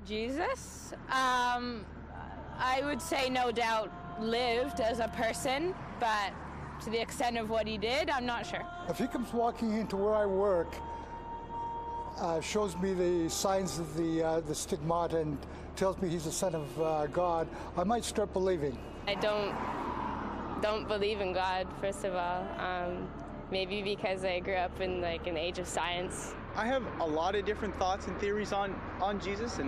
Jesus, I would say no doubt lived as a person, but to the extent of what he did, I'm not sure. If he comes walking into where I work, shows me the signs of the stigmata and tells me he's the Son of God, I might start believing. I don't believe in God, first of all. Maybe because I grew up in like an age of science. I have a lot of different thoughts and theories on Jesus,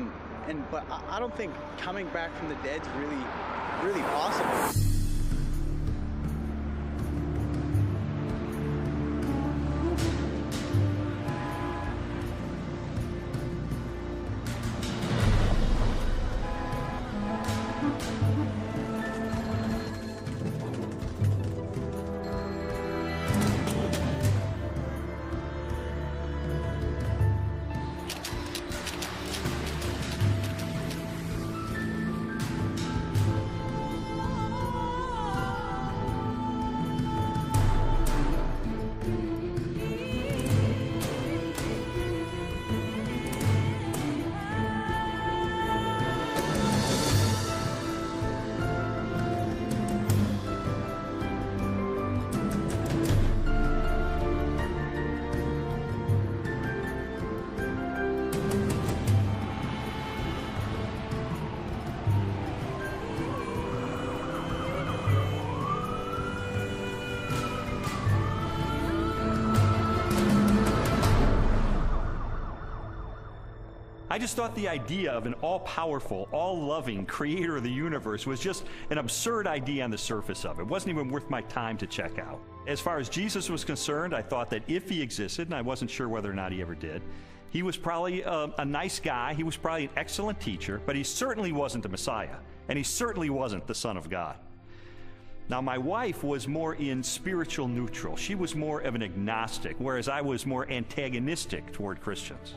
but I don't think coming back from the dead is really possible. I just thought the idea of an all-powerful, all-loving creator of the universe was just an absurd idea on the surface of it. It wasn't even worth my time to check out. As far as Jesus was concerned, I thought that if he existed, and I wasn't sure whether or not he ever did, he was probably a nice guy, he was probably an excellent teacher, but he certainly wasn't the Messiah, and he certainly wasn't the Son of God. Now, my wife was more in spiritual neutral. She was more of an agnostic, whereas I was more antagonistic toward Christians.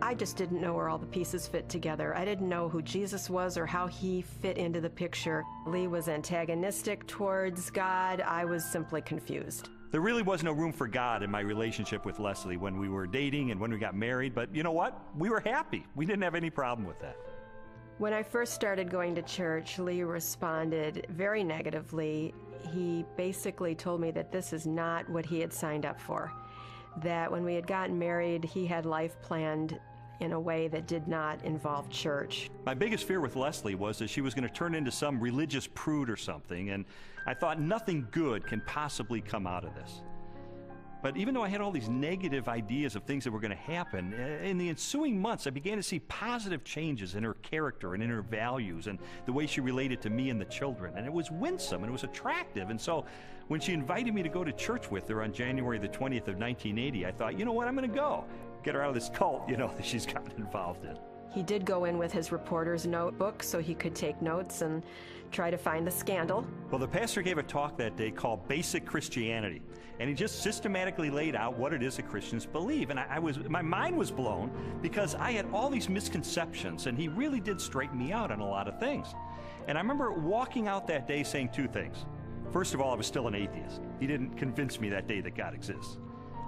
I just didn't know where all the pieces fit together. I didn't know who Jesus was or how he fit into the picture. Lee was antagonistic towards God. I was simply confused. There really was no room for God in my relationship with Leslie when we were dating and when we got married, but you know what? We were happy. We didn't have any problem with that. When I first started going to church, Lee responded very negatively. He basically told me that this is not what he had signed up for, that when we had gotten married, he had life planned in a way that did not involve church. My biggest fear with Leslie was that she was going to turn into some religious prude or something, and I thought nothing good can possibly come out of this. But even though I had all these negative ideas of things that were going to happen, in the ensuing months I began to see positive changes in her character and in her values and the way she related to me and the children. And it was winsome and it was attractive. And so when she invited me to go to church with her on January the 20th of 1980, I thought, you know what, I'm going to go. Get her out of this cult, you know, that she's gotten involved in. He did go in with his reporter's notebook so he could take notes and try to find the scandal. Well, the pastor gave a talk that day called Basic Christianity, and he just systematically laid out what it is that Christians believe. And my mind was blown because I had all these misconceptions, and he really did straighten me out on a lot of things. And I remember walking out that day saying two things. First of all, I was still an atheist. He didn't convince me that day that God exists.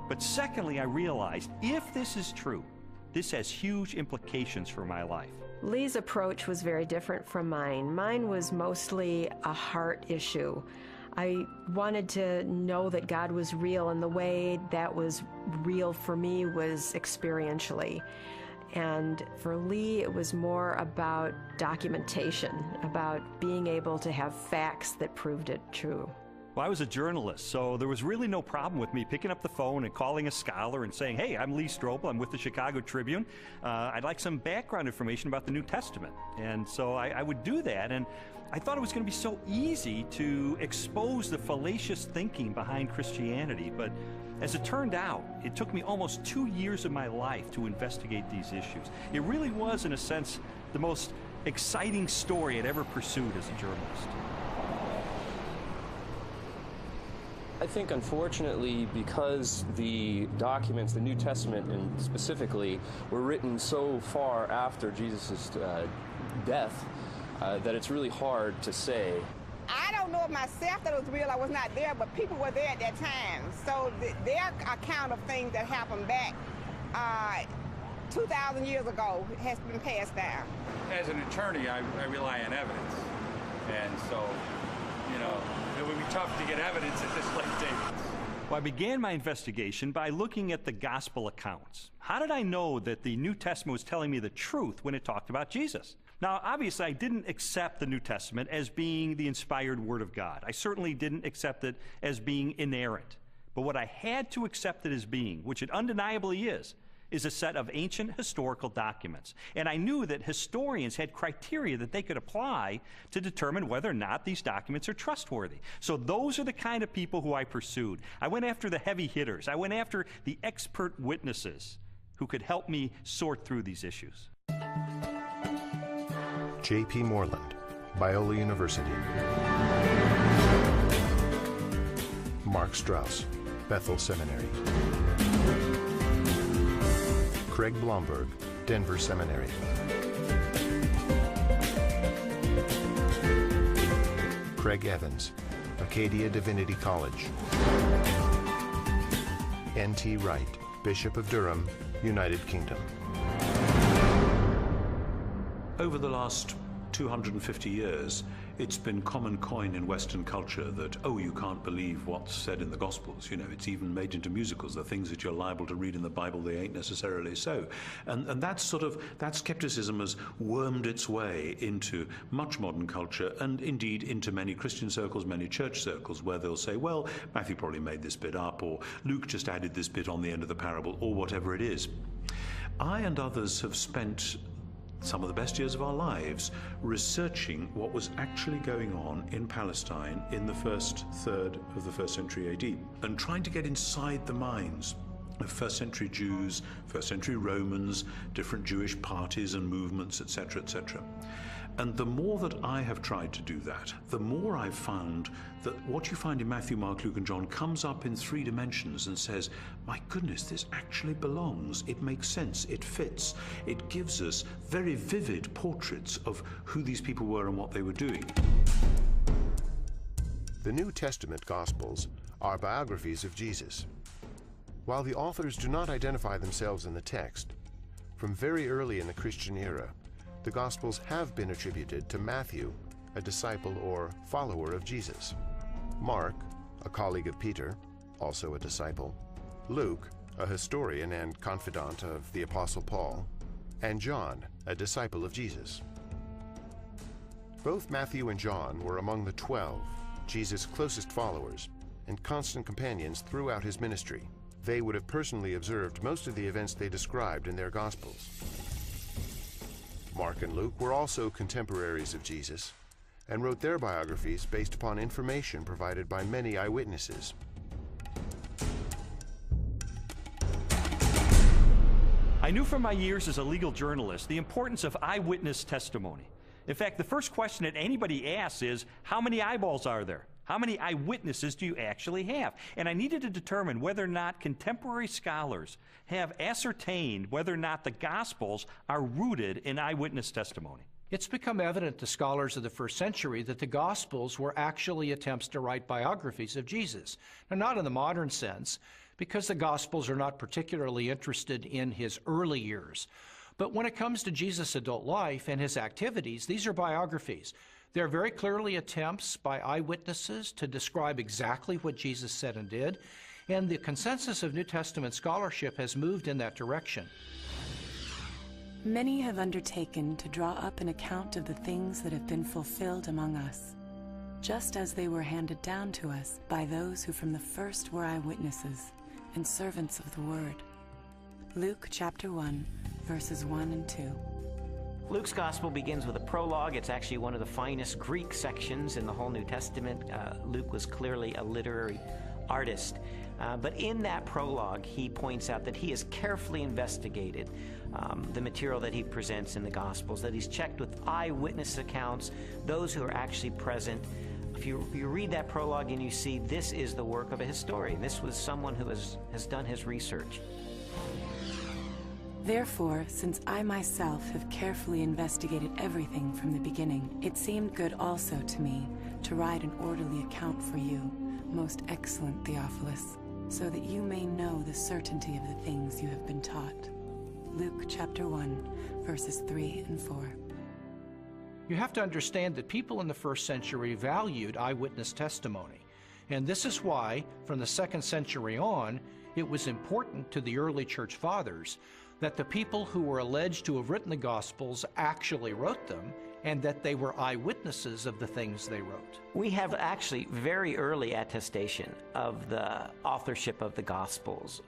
But secondly, I realized if this is true, this has huge implications for my life. Lee's approach was very different from mine. Mine was mostly a heart issue. I wanted to know that God was real, and the way that was real for me was experientially. And for Lee, it was more about documentation, about being able to have facts that proved it true. Well, I was a journalist, so there was really no problem with me picking up the phone and calling a scholar and saying, hey, I'm Lee Strobel, I'm with the Chicago Tribune. I'd like some background information about the New Testament. And so I would do that, and I thought it was going to be so easy to expose the fallacious thinking behind Christianity. But as it turned out, it took me almost 2 years of my life to investigate these issues. It really was, in a sense, the most exciting story I'd ever pursued as a journalist. I think, unfortunately, because the documents, the New Testament and specifically, were written so far after Jesus' death, that it's really hard to say. I don't know of myself that it was real. I was not there, but people were there at that time. So their account of things that happened back 2,000 years ago has been passed down. As an attorney, I rely on evidence. And so, you know, it would be tough to get evidence at this late date. Well, I began my investigation by looking at the gospel accounts. How did I know that the New Testament was telling me the truth when it talked about Jesus? Now, obviously, I didn't accept the New Testament as being the inspired Word of God. I certainly didn't accept it as being inerrant. But what I had to accept it as being, which it undeniably is a set of ancient historical documents. And I knew that historians had criteria that they could apply to determine whether or not these documents are trustworthy. So those are the kind of people who I pursued. I went after the heavy hitters. I went after the expert witnesses who could help me sort through these issues. J.P. Moreland, Biola University. Mark Strauss, Bethel Seminary. Craig Blomberg, Denver Seminary. Craig Evans, Acadia Divinity College. N.T. Wright, Bishop of Durham, United Kingdom. Over the last 250 years, it's been common coin in Western culture that, oh, you can't believe what's said in the Gospels. You know, it's even made into musicals. The things that you're liable to read in the Bible, they ain't necessarily so. And that skepticism has wormed its way into much modern culture and indeed into many Christian circles, many church circles, where they'll say, well, Matthew probably made this bit up, or Luke just added this bit on the end of the parable, or whatever it is. I and others have spent some of the best years of our lives researching what was actually going on in Palestine in the first third of the 1st century AD, and trying to get inside the minds of 1st century Jews, 1st century Romans, different Jewish parties and movements, etc., etc. And the more that I have tried to do that, the more I've found that what you find in Matthew, Mark, Luke, and John comes up in 3 dimensions and says, my goodness, this actually belongs. It makes sense. It fits. It gives us very vivid portraits of who these people were and what they were doing. The New Testament Gospels are biographies of Jesus. While the authors do not identify themselves in the text, from very early in the Christian era, the Gospels have been attributed to Matthew, a disciple or follower of Jesus; Mark, a colleague of Peter, also a disciple; Luke, a historian and confidant of the Apostle Paul; and John, a disciple of Jesus. Both Matthew and John were among the 12, Jesus' closest followers, and constant companions throughout his ministry. They would have personally observed most of the events they described in their Gospels. Mark and Luke were also contemporaries of Jesus and wrote their biographies based upon information provided by many eyewitnesses. I knew from my years as a legal journalist the importance of eyewitness testimony. In fact, the first question that anybody asks is, how many eyeballs are there? How many eyewitnesses do you actually have? And I needed to determine whether or not contemporary scholars have ascertained whether or not the Gospels are rooted in eyewitness testimony. It's become evident to scholars of the 1st century that the Gospels were actually attempts to write biographies of Jesus. Now, not in the modern sense, because the Gospels are not particularly interested in his early years. But when it comes to Jesus' adult life and his activities, these are biographies. They're very clearly attempts by eyewitnesses to describe exactly what Jesus said and did, and the consensus of New Testament scholarship has moved in that direction. Many have undertaken to draw up an account of the things that have been fulfilled among us, just as they were handed down to us by those who from the first were eyewitnesses and servants of the Word. Luke chapter 1, verses 1 and 2. Luke's Gospel begins with a prologue. It's actually one of the finest Greek sections in the whole New Testament. Luke was clearly a literary artist. But in that prologue, he points out that he has carefully investigated the material that he presents in the Gospels, that he's checked with eyewitness accounts, those who are actually present. If you read that prologue and you see this is the work of a historian, this was someone who has done his research. Therefore, since I myself have carefully investigated everything from the beginning, it seemed good also to me to write an orderly account for you, most excellent Theophilus, so that you may know the certainty of the things you have been taught. Luke chapter 1, verses 3 and 4. You have to understand that people in the first century valued eyewitness testimony. And this is why, from the 2nd century on, it was important to the early church fathers that the people who were alleged to have written the Gospels actually wrote them, and that they were eyewitnesses of the things they wrote. We have actually very early attestation of the authorship of the Gospels.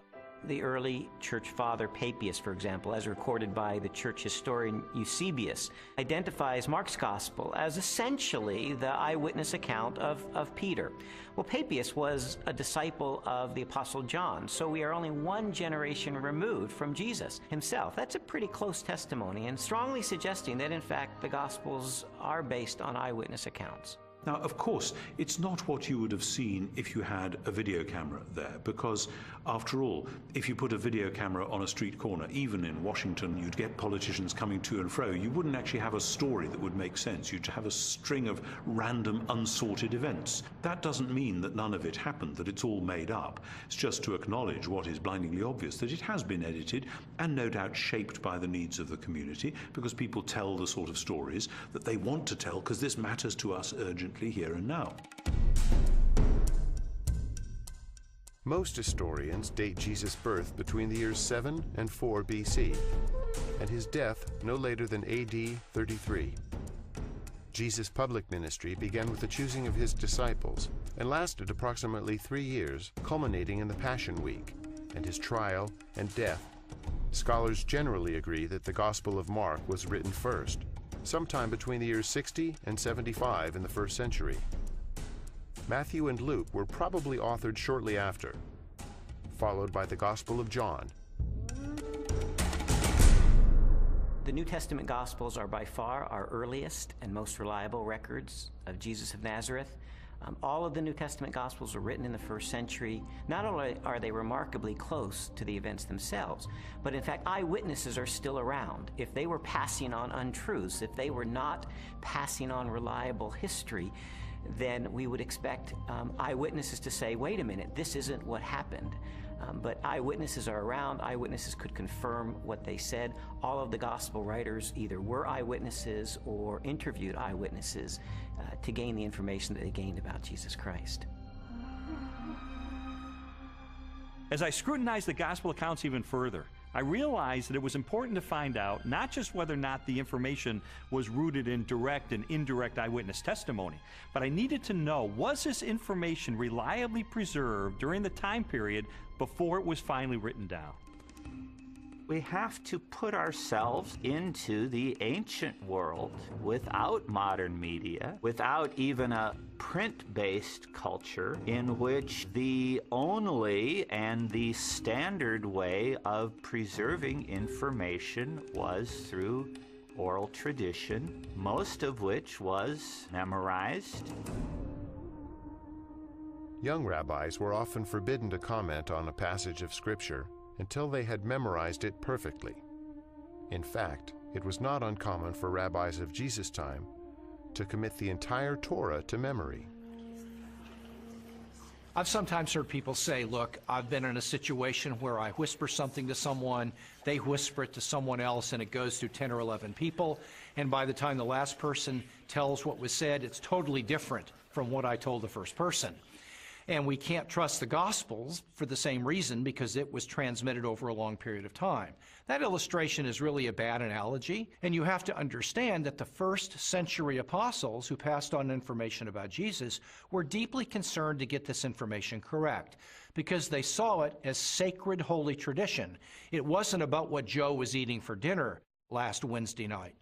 The early church father Papias, for example, as recorded by the church historian Eusebius, identifies Mark's Gospel as essentially the eyewitness account of Peter. Well, Papias was a disciple of the Apostle John, so we are only one generation removed from Jesus himself. That's a pretty close testimony, and strongly suggesting that, in fact, the Gospels are based on eyewitness accounts. Now, of course, it's not what you would have seen if you had a video camera there, because, after all, if you put a video camera on a street corner, even in Washington, you'd get politicians coming to and fro. You wouldn't actually have a story that would make sense. You'd have a string of random, unsorted events. That doesn't mean that none of it happened, that it's all made up. It's just to acknowledge what is blindingly obvious, that it has been edited and no doubt shaped by the needs of the community, because people tell the sort of stories that they want to tell, because this matters to us urgently here and now. Most historians date Jesus' birth between the years 7 and 4 BC, and his death no later than AD 33. Jesus' public ministry began with the choosing of his disciples and lasted approximately 3 years, culminating in the Passion Week and his trial and death. Scholars generally agree that the Gospel of Mark was written first, sometime between the years 60 and 75 in the 1st century. Matthew and Luke were probably authored shortly after, followed by the Gospel of John. The New Testament Gospels are by far our earliest and most reliable records of Jesus of Nazareth. All of the New Testament Gospels were written in the 1st century. Not only are they remarkably close to the events themselves, but in fact eyewitnesses are still around. If they were passing on untruths, if they were not passing on reliable history, then we would expect eyewitnesses to say, wait a minute, this isn't what happened. But eyewitnesses are around. Eyewitnesses could confirm what they said. All of the gospel writers either were eyewitnesses or interviewed eyewitnesses to gain the information that they gained about Jesus Christ. As I scrutinized the gospel accounts even further, I realized that it was important to find out not just whether or not the information was rooted in direct and indirect eyewitness testimony, but I needed to know, was this information reliably preserved during the time period before it was finally written down? We have to put ourselves into the ancient world without modern media, without even a print-based culture in which the only and the standard way of preserving information was through oral tradition, most of which was memorized. Young rabbis were often forbidden to comment on a passage of Scripture until they had memorized it perfectly. In fact, it was not uncommon for rabbis of Jesus' time to commit the entire Torah to memory. I've sometimes heard people say, look, I've been in a situation where I whisper something to someone, they whisper it to someone else, and it goes through 10 or 11 people, and by the time the last person tells what was said, it's totally different from what I told the first person. And we can't trust the Gospels for the same reason, because it was transmitted over a long period of time. That illustration is really a bad analogy, and you have to understand that the 1st century apostles who passed on information about Jesus were deeply concerned to get this information correct, because they saw it as sacred holy tradition. It wasn't about what Joe was eating for dinner last Wednesday night.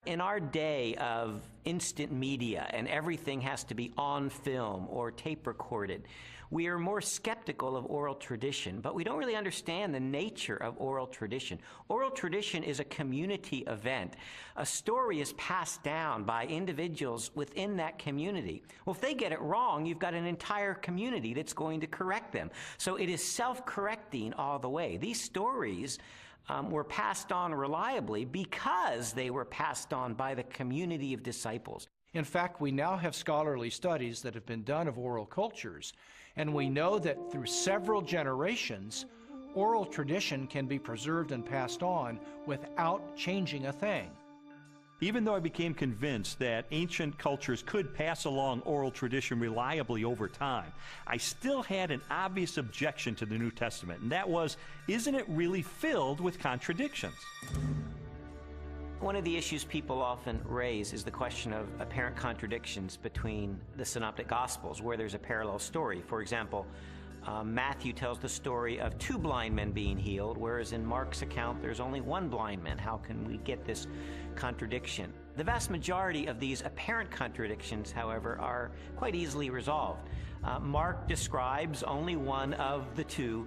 In our day of instant media and everything has to be on film or tape recorded, we are more skeptical of oral tradition, but we don't really understand the nature of oral tradition. Oral tradition is a community event. A story is passed down by individuals within that community. Well, if they get it wrong, you've got an entire community that's going to correct them. So it is self-correcting all the way. These stories were passed on reliably because they were passed on by the community of disciples. In fact, we now have scholarly studies that have been done of oral cultures, and we know that through several generations, oral tradition can be preserved and passed on without changing a thing. Even though I became convinced that ancient cultures could pass along oral tradition reliably over time, I still had an obvious objection to the New Testament, and that was, isn't it really filled with contradictions? One of the issues people often raise is the question of apparent contradictions between the Synoptic Gospels, where there's a parallel story. For example, Matthew tells the story of 2 blind men being healed, whereas in Mark's account there's only 1 blind man. How can we get this contradiction? The vast majority of these apparent contradictions, however, are quite easily resolved. Mark describes only one of the 2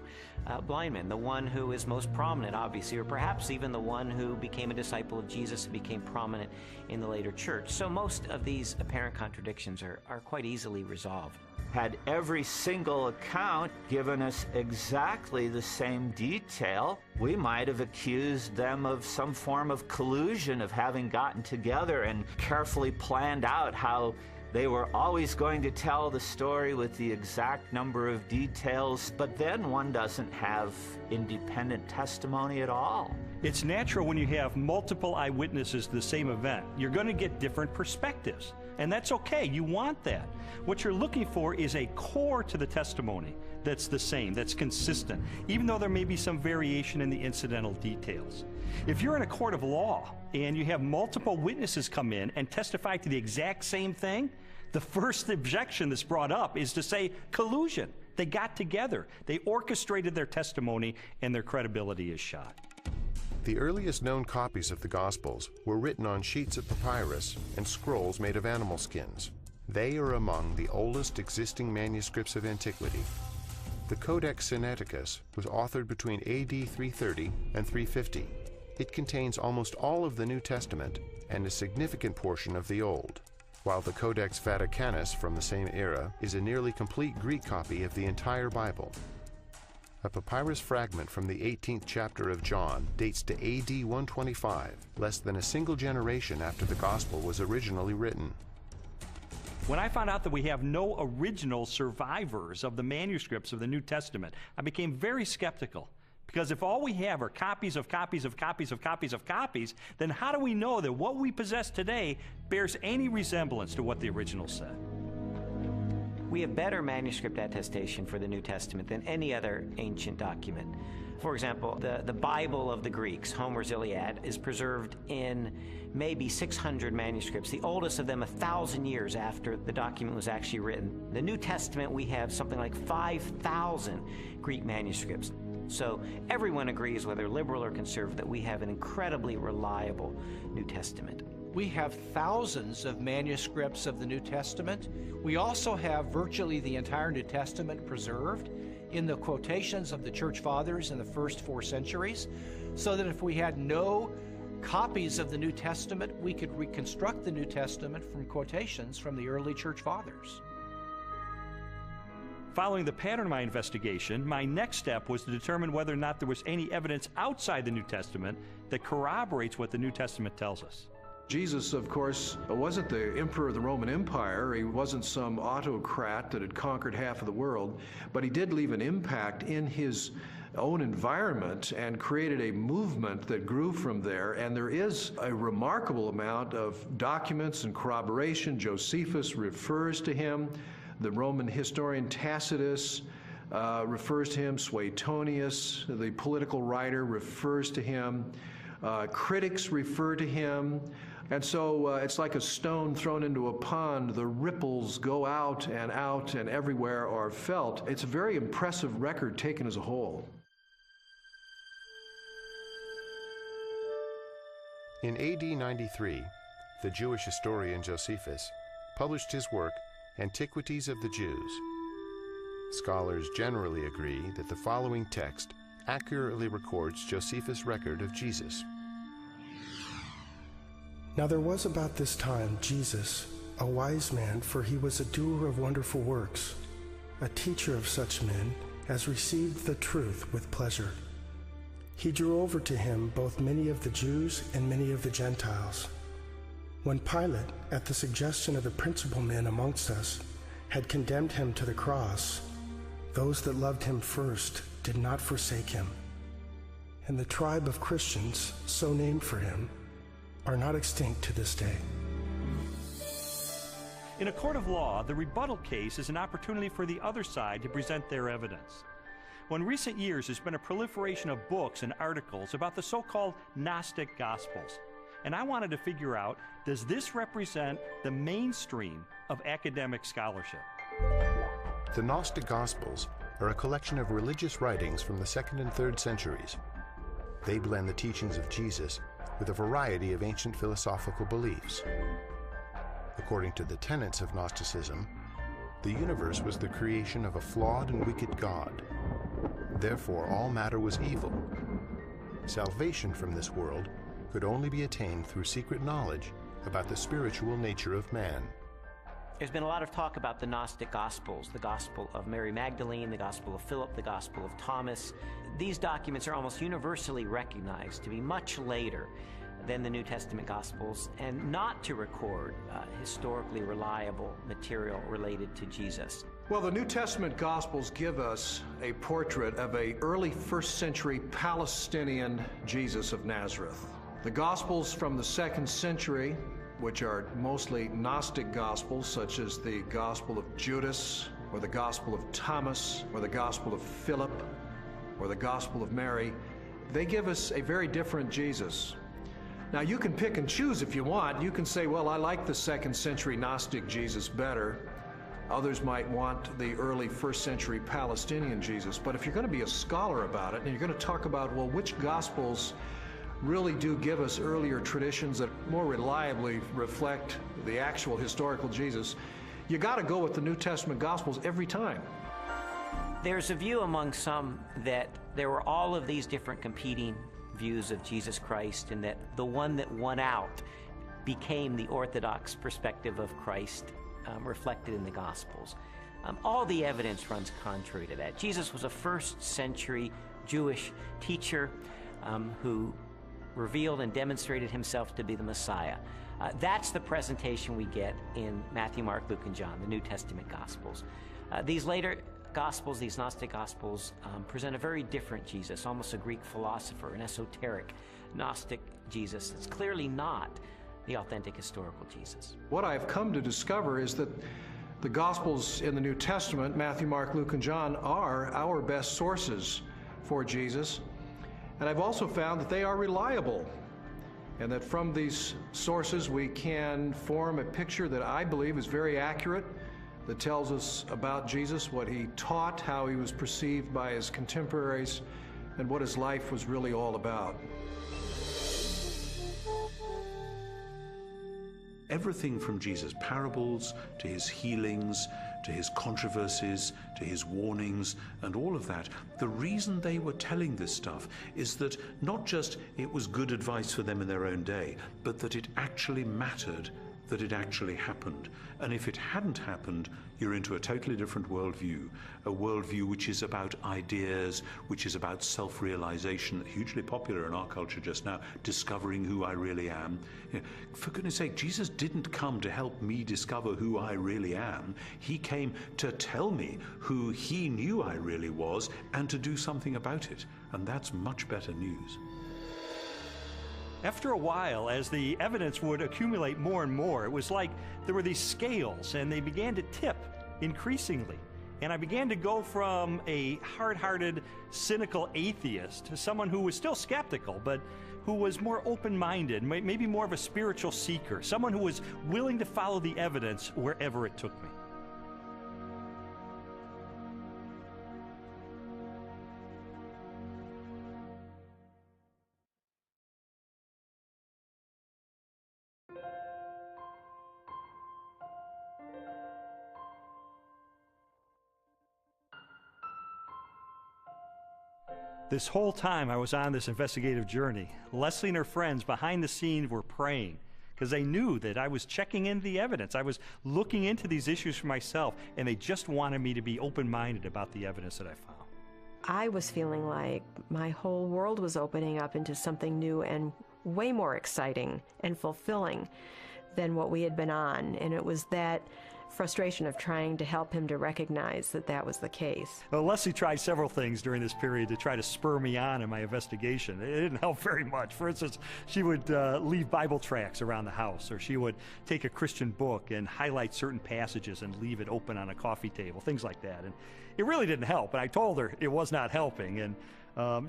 blind men, the one who is most prominent, obviously, or perhaps even the one who became a disciple of Jesus and became prominent in the later church. So most of these apparent contradictions are quite easily resolved. Had every single account given us exactly the same detail, we might have accused them of some form of collusion, of having gotten together and carefully planned out how they were always going to tell the story with the exact number of details, but then one doesn't have independent testimony at all. It's natural when you have multiple eyewitnesses to the same event. You're going to get different perspectives, and that's okay. You want that. What you're looking for is a core to the testimony that's the same, that's consistent, even though there may be some variation in the incidental details. If you're in a court of law and you have multiple witnesses come in and testify to the exact same thing, the first objection that's brought up is to say collusion. They got together, they orchestrated their testimony, and their credibility is shot. The earliest known copies of the Gospels were written on sheets of papyrus and scrolls made of animal skins. They are among the oldest existing manuscripts of antiquity. The Codex Sinaiticus was authored between AD 330 and 350. It contains almost all of the New Testament and a significant portion of the Old, while the Codex Vaticanus from the same era is a nearly complete Greek copy of the entire Bible. A papyrus fragment from the 18th chapter of John dates to AD 125, less than a single generation after the Gospel was originally written. When I found out that we have no original survivors of the manuscripts of the New Testament, I became very skeptical. Because if all we have are copies of copies of copies of copies of copies, then how do we know that what we possess today bears any resemblance to what the original said? We have better manuscript attestation for the New Testament than any other ancient document. For example, the Bible of the Greeks, Homer's Iliad, is preserved in maybe 600 manuscripts, the oldest of them 1,000 years after the document was actually written. The New Testament, we have something like 5,000 Greek manuscripts. So everyone agrees, whether liberal or conservative, that we have an incredibly reliable New Testament. We have thousands of manuscripts of the New Testament. We also have virtually the entire New Testament preserved in the quotations of the Church Fathers in the first 4 centuries, so that if we had no copies of the New Testament, we could reconstruct the New Testament from quotations from the early Church Fathers. Following the pattern of my investigation, my next step was to determine whether or not there was any evidence outside the New Testament that corroborates what the New Testament tells us. Jesus, of course, wasn't the emperor of the Roman Empire. He wasn't some autocrat that had conquered half of the world, but he did leave an impact in his own environment and created a movement that grew from there. And there is a remarkable amount of documents and corroboration. Josephus refers to him. The Roman historian Tacitus refers to him. Suetonius, the political writer, refers to him. Critics refer to him. And so it's like a stone thrown into a pond. The ripples go out and everywhere are felt. It's a very impressive record taken as a whole. In AD 93, the Jewish historian Josephus published his work, Antiquities of the Jews. Scholars generally agree that the following text accurately records Josephus' record of Jesus. Now there was about this time Jesus, a wise man, for he was a doer of wonderful works, a teacher of such men as received the truth with pleasure. He drew over to him both many of the Jews and many of the Gentiles. When Pilate, at the suggestion of the principal men amongst us, had condemned him to the cross, those that loved him first did not forsake him. and the tribe of Christians, so named for him, are not extinct to this day. In a court of law, the rebuttal case is an opportunity for the other side to present their evidence. Well, in recent years, there's been a proliferation of books and articles about the so-called Gnostic Gospels. And I wanted to figure out, does this represent the mainstream of academic scholarship? The Gnostic Gospels are a collection of religious writings from the 2nd and 3rd centuries. They blend the teachings of Jesus with a variety of ancient philosophical beliefs. According to the tenets of Gnosticism, the universe was the creation of a flawed and wicked God. Therefore, all matter was evil. Salvation from this world could only be attained through secret knowledge about the spiritual nature of man. There's been a lot of talk about the Gnostic Gospels, the Gospel of Mary Magdalene, the Gospel of Philip, the Gospel of Thomas. These documents are almost universally recognized to be much later than the New Testament Gospels and not to record historically reliable material related to Jesus. Well, the New Testament Gospels give us a portrait of an early 1st century Palestinian Jesus of Nazareth. The Gospels from the 2nd century, which are mostly Gnostic Gospels, such as the Gospel of Judas, or the Gospel of Thomas, or the Gospel of Philip, or the Gospel of Mary, they give us a very different Jesus. Now, you can pick and choose if you want. You can say, well, I like the 2nd century Gnostic Jesus better. Others might want the early 1st century Palestinian Jesus. But if you're going to be a scholar about it, and you're going to talk about, well, which Gospels really do give us earlier traditions that more reliably reflect the actual historical Jesus, you got to go with the New Testament Gospels every time. There's a view among some that there were all of these different competing views of Jesus Christ, and that the one that won out became the orthodox perspective of Christ reflected in the Gospels. All the evidence runs contrary to that. Jesus was a 1st century Jewish teacher who revealed and demonstrated himself to be the Messiah. That's the presentation we get in Matthew, Mark, Luke, and John, the New Testament Gospels. These later Gospels, these Gnostic Gospels, present a very different Jesus, almost a Greek philosopher, an esoteric Gnostic Jesus. It's clearly not the authentic historical Jesus. What I've come to discover is that the Gospels in the New Testament, Matthew, Mark, Luke, and John, are our best sources for Jesus. And I've also found that they are reliable, and that from these sources we can form a picture that I believe is very accurate, that tells us about Jesus, what he taught, how he was perceived by his contemporaries, and what his life was really all about. Everything from Jesus' parables to his healings, to his controversies, to his warnings, and all of that, the reason they were telling this stuff is that not just it was good advice for them in their own day, but that it actually mattered, that it actually happened. And if it hadn't happened, you're into a totally different worldview, a worldview which is about ideas, which is about self-realization, hugely popular in our culture just now, discovering who I really am. You know, for goodness sake, Jesus didn't come to help me discover who I really am. He came to tell me who he knew I really was and to do something about it. And that's much better news. After a while, as the evidence would accumulate more and more, it was like there were these scales and they began to tip increasingly. And I began to go from a hard-hearted, cynical atheist to someone who was still skeptical, but who was more open-minded, maybe more of a spiritual seeker, someone who was willing to follow the evidence wherever it took me. This whole time I was on this investigative journey, Leslie and her friends behind the scenes were praying because they knew that I was checking in the evidence. I was looking into these issues for myself, and they just wanted me to be open-minded about the evidence that I found. I was feeling like my whole world was opening up into something new and way more exciting and fulfilling than what we had been on. And it was that frustration of trying to help him to recognize that that was the case. Well, Leslie tried several things during this period to try to spur me on in my investigation. It didn't help very much. For instance, she would leave Bible tracts around the house, or she would take a Christian book and highlight certain passages and leave it open on a coffee table, things like that. And it really didn't help, and I told her it was not helping, and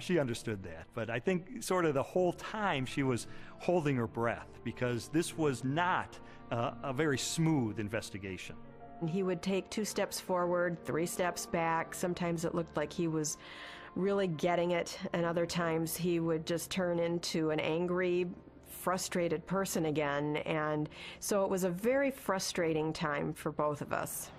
she understood that. But I think sort of the whole time she was holding her breath, because this was not a very smooth investigation. He would take 2 steps forward, 3 steps back. Sometimes it looked like he was really getting it, and other times he would just turn into an angry, frustrated person again. And so it was a very frustrating time for both of us.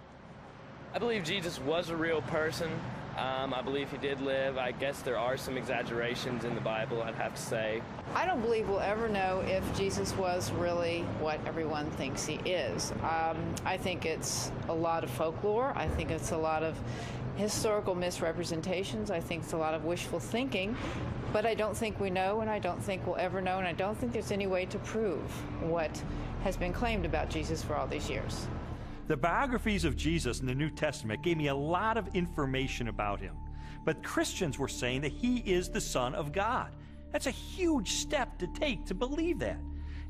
I believe Jesus was a real person. I believe he did live. I guess there are some exaggerations in the Bible, I'd have to say. I don't believe we'll ever know if Jesus was really what everyone thinks he is. I think it's a lot of folklore. I think it's a lot of historical misrepresentations. I think it's a lot of wishful thinking. But I don't think we know, and I don't think we'll ever know, and I don't think there's any way to prove what has been claimed about Jesus for all these years. The biographies of Jesus in the New Testament gave me a lot of information about him. But Christians were saying that he is the Son of God. That's a huge step to take to believe that.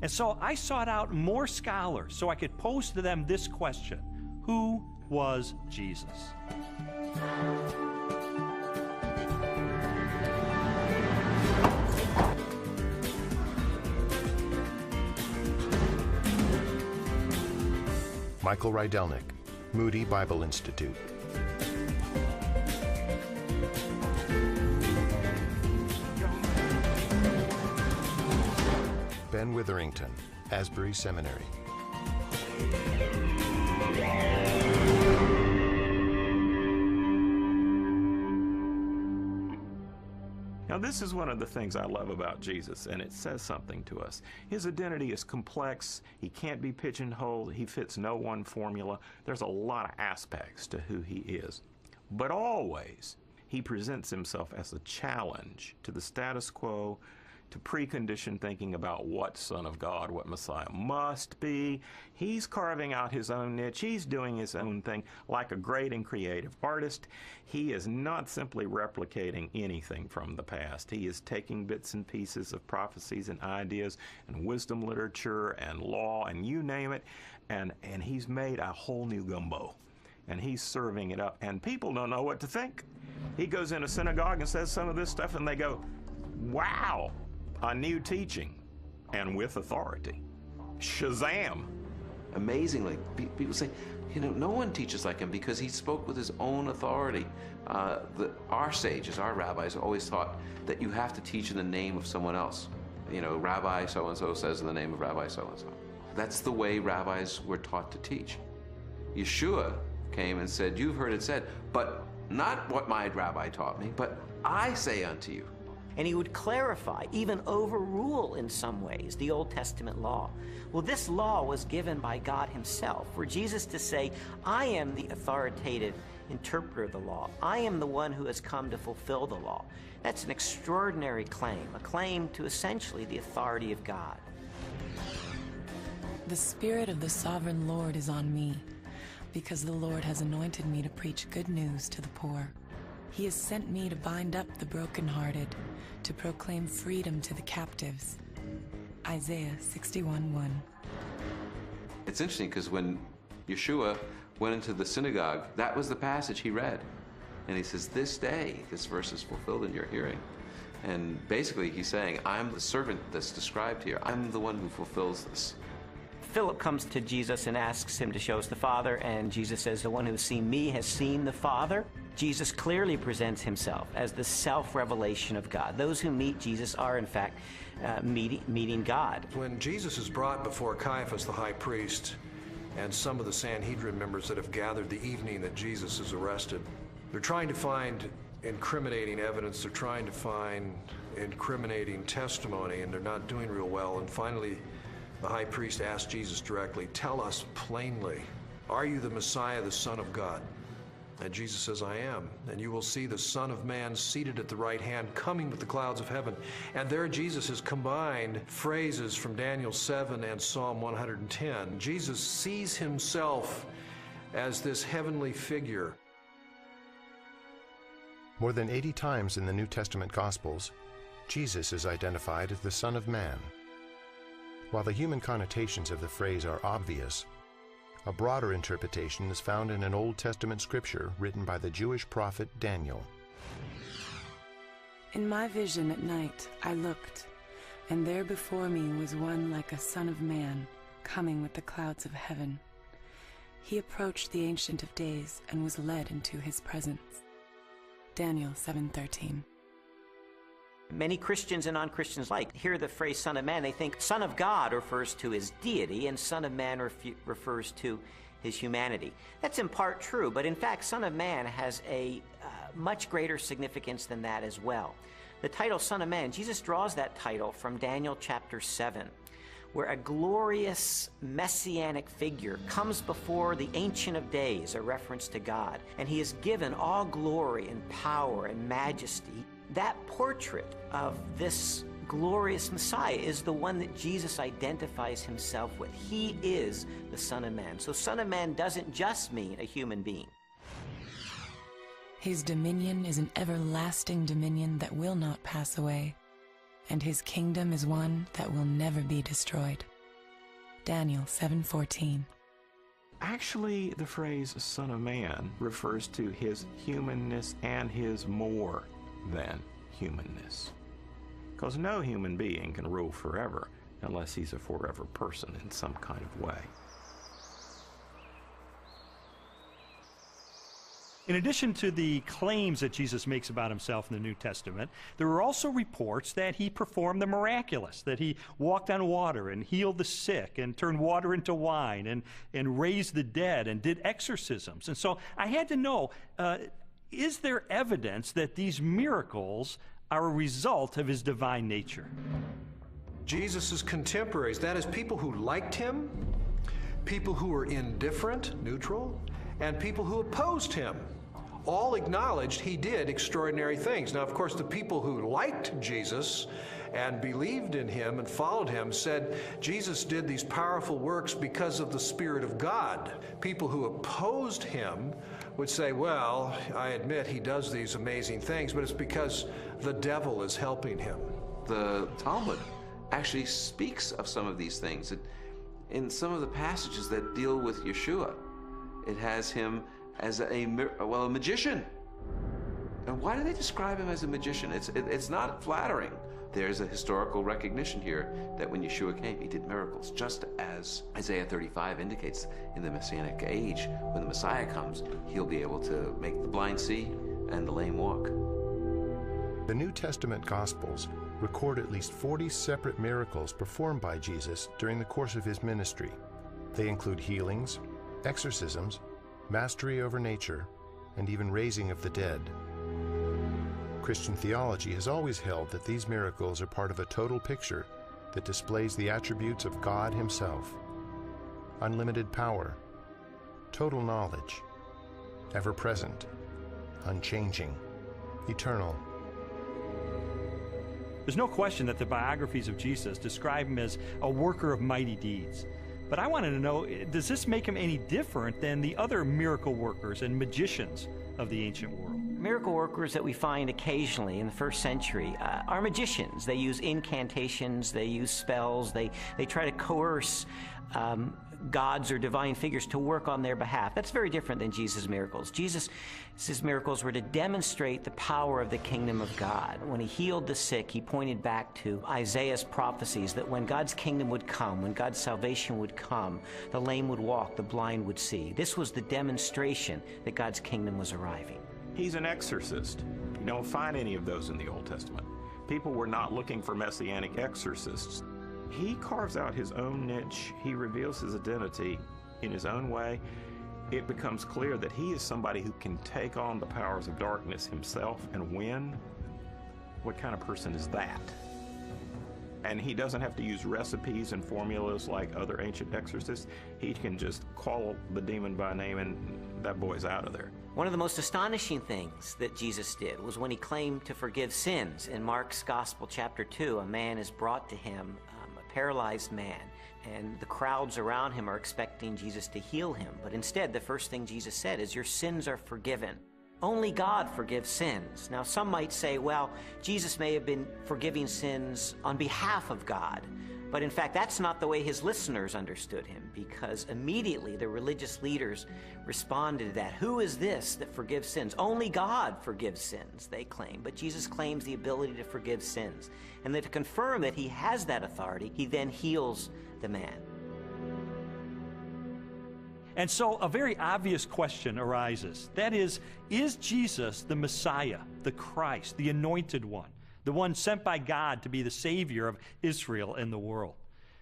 And so I sought out more scholars so I could pose to them this question: who was Jesus? Michael Rydelnik, Moody Bible Institute. Ben Witherington, Asbury Seminary. Now, this is one of the things I love about Jesus, and it says something to us. His identity is complex. He can't be pigeonholed. He fits no one formula. There's a lot of aspects to who he is. But always, he presents himself as a challenge to the status quo, to preconditioned thinking about what Son of God, what Messiah must be. He's carving out his own niche. He's doing his own thing like a great and creative artist. He is not simply replicating anything from the past. He is taking bits and pieces of prophecies and ideas and wisdom literature and law and you name it, and he's made a whole new gumbo. And he's serving it up, and people don't know what to think. He goes in a synagogue and says some of this stuff, and they go, wow, a new teaching, and with authority. Shazam! Amazingly, people say, you know, no one teaches like him because he spoke with his own authority. Our sages, our rabbis, always taught that you have to teach in the name of someone else. You know, Rabbi so-and-so says in the name of Rabbi so-and-so. That's the way rabbis were taught to teach. Yeshua came and said, you've heard it said, but not what my rabbi taught me, but I say unto you. And he would clarify, even overrule in some ways, the Old Testament law. Well, this law was given by God himself, for Jesus to say, I am the authoritative interpreter of the law. I am the one who has come to fulfill the law. That's an extraordinary claim, a claim to essentially the authority of God. The Spirit of the Sovereign Lord is on me, because the Lord has anointed me to preach good news to the poor. He has sent me to bind up the brokenhearted, to proclaim freedom to the captives. Isaiah 61:1. It's interesting because when Yeshua went into the synagogue, that was the passage he read. And he says, this day, this verse is fulfilled in your hearing. And basically he's saying, I'm the servant that's described here. I'm the one who fulfills this. Philip comes to Jesus and asks him to show us the Father, and Jesus says, the one who has seen me has seen the Father. Jesus clearly presents himself as the self-revelation of God. Those who meet Jesus are, in fact, meeting God. When Jesus is brought before Caiaphas, the high priest, and some of the Sanhedrin members that have gathered the evening that Jesus is arrested, they're trying to find incriminating evidence, they're trying to find incriminating testimony, and they're not doing real well. And finally, the high priest asked Jesus directly, tell us plainly, are you the Messiah, the Son of God? And Jesus says, I am. And you will see the Son of Man seated at the right hand, coming with the clouds of heaven. And there Jesus has combined phrases from Daniel 7 and Psalm 110. Jesus sees himself as this heavenly figure. More than 80 times in the New Testament Gospels, Jesus is identified as the Son of Man. While the human connotations of the phrase are obvious, a broader interpretation is found in an Old Testament scripture written by the Jewish prophet Daniel. In my vision at night I looked, and there before me was one like a son of man, coming with the clouds of heaven. He approached the Ancient of Days and was led into his presence. Daniel 7:13. Many Christians and non-Christians hear the phrase Son of Man, they think Son of God refers to his deity and Son of Man refers to his humanity. That's in part true, but in fact Son of Man has a much greater significance than that as well. The title Son of Man, Jesus draws that title from Daniel chapter 7, where a glorious messianic figure comes before the Ancient of Days, a reference to God, and he is given all glory and power and majesty. That portrait of this glorious Messiah is the one that Jesus identifies himself with. He is the Son of Man. So Son of Man doesn't just mean a human being. His dominion is an everlasting dominion that will not pass away, and his kingdom is one that will never be destroyed. Daniel 7:14. Actually, the phrase Son of Man refers to his humanness and his more than humanness. Because no human being can rule forever unless he's a forever person in some kind of way. In addition to the claims that Jesus makes about himself in the New Testament, there are also reports that he performed the miraculous, that he walked on water and healed the sick and turned water into wine and raised the dead and did exorcisms. And so I had to know, is there evidence that these miracles are a result of his divine nature? Jesus' contemporaries, that is, people who liked him, people who were indifferent, neutral, and people who opposed him, all acknowledged he did extraordinary things. Now, of course, the people who liked Jesus and believed in him and followed him said Jesus did these powerful works because of the Spirit of God. People who opposed him would say, well, I admit he does these amazing things, but it's because the devil is helping him. The Talmud actually speaks of some of these things. In some of the passages that deal with Yeshua, it has him as a magician. And why do they describe him as a magician? It's not flattering. There's a historical recognition here that when Yeshua came, he did miracles, just as Isaiah 35 indicates in the Messianic age. When the Messiah comes, he'll be able to make the blind see and the lame walk. The New Testament Gospels record at least 40 separate miracles performed by Jesus during the course of his ministry. They include healings, exorcisms, mastery over nature, and even raising of the dead. Christian theology has always held that these miracles are part of a total picture that displays the attributes of God himself: unlimited power, total knowledge, ever-present, unchanging, eternal. There's no question that the biographies of Jesus describe him as a worker of mighty deeds. But I wanted to know, does this make him any different than the other miracle workers and magicians of the ancient world? Miracle workers that we find occasionally in the first century are magicians. They use incantations, they use spells, they try to coerce gods or divine figures to work on their behalf. That's very different than Jesus' miracles. Jesus' miracles were to demonstrate the power of the kingdom of God. When he healed the sick, he pointed back to Isaiah's prophecies that when God's kingdom would come, when God's salvation would come, the lame would walk, the blind would see. This was the demonstration that God's kingdom was arriving. He's an exorcist. You don't find any of those in the Old Testament. People were not looking for messianic exorcists. He carves out his own niche. He reveals his identity in his own way. It becomes clear that he is somebody who can take on the powers of darkness himself and win. What kind of person is that? And he doesn't have to use recipes and formulas like other ancient exorcists. He can just call the demon by name and that boy's out of there. One of the most astonishing things that Jesus did was when he claimed to forgive sins. In Mark's Gospel, chapter 2, a man is brought to him, a paralyzed man, and the crowds around him are expecting Jesus to heal him. But instead, the first thing Jesus said is, your sins are forgiven. Only God forgives sins. Now, some might say, well, Jesus may have been forgiving sins on behalf of God. But in fact, that's not the way his listeners understood him, because immediately the religious leaders responded to that. Who is this that forgives sins? Only God forgives sins, they claim. But Jesus claims the ability to forgive sins. And that to confirm that he has that authority, he then heals the man. And so a very obvious question arises. That is Jesus the Messiah, the Christ, the Anointed One, the one sent by God to be the Savior of Israel and the world?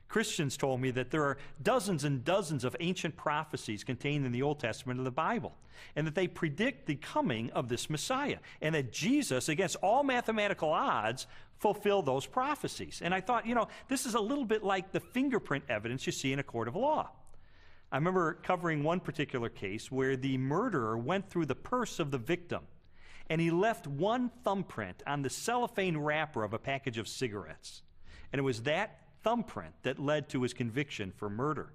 Christians told me that there are dozens and dozens of ancient prophecies contained in the Old Testament of the Bible, and that they predict the coming of this Messiah, and that Jesus, against all mathematical odds, fulfilled those prophecies. And I thought, this is a little bit like the fingerprint evidence you see in a court of law. I remember covering one particular case where the murderer went through the purse of the victim, and he left one thumbprint on the cellophane wrapper of a package of cigarettes. And it was that thumbprint that led to his conviction for murder.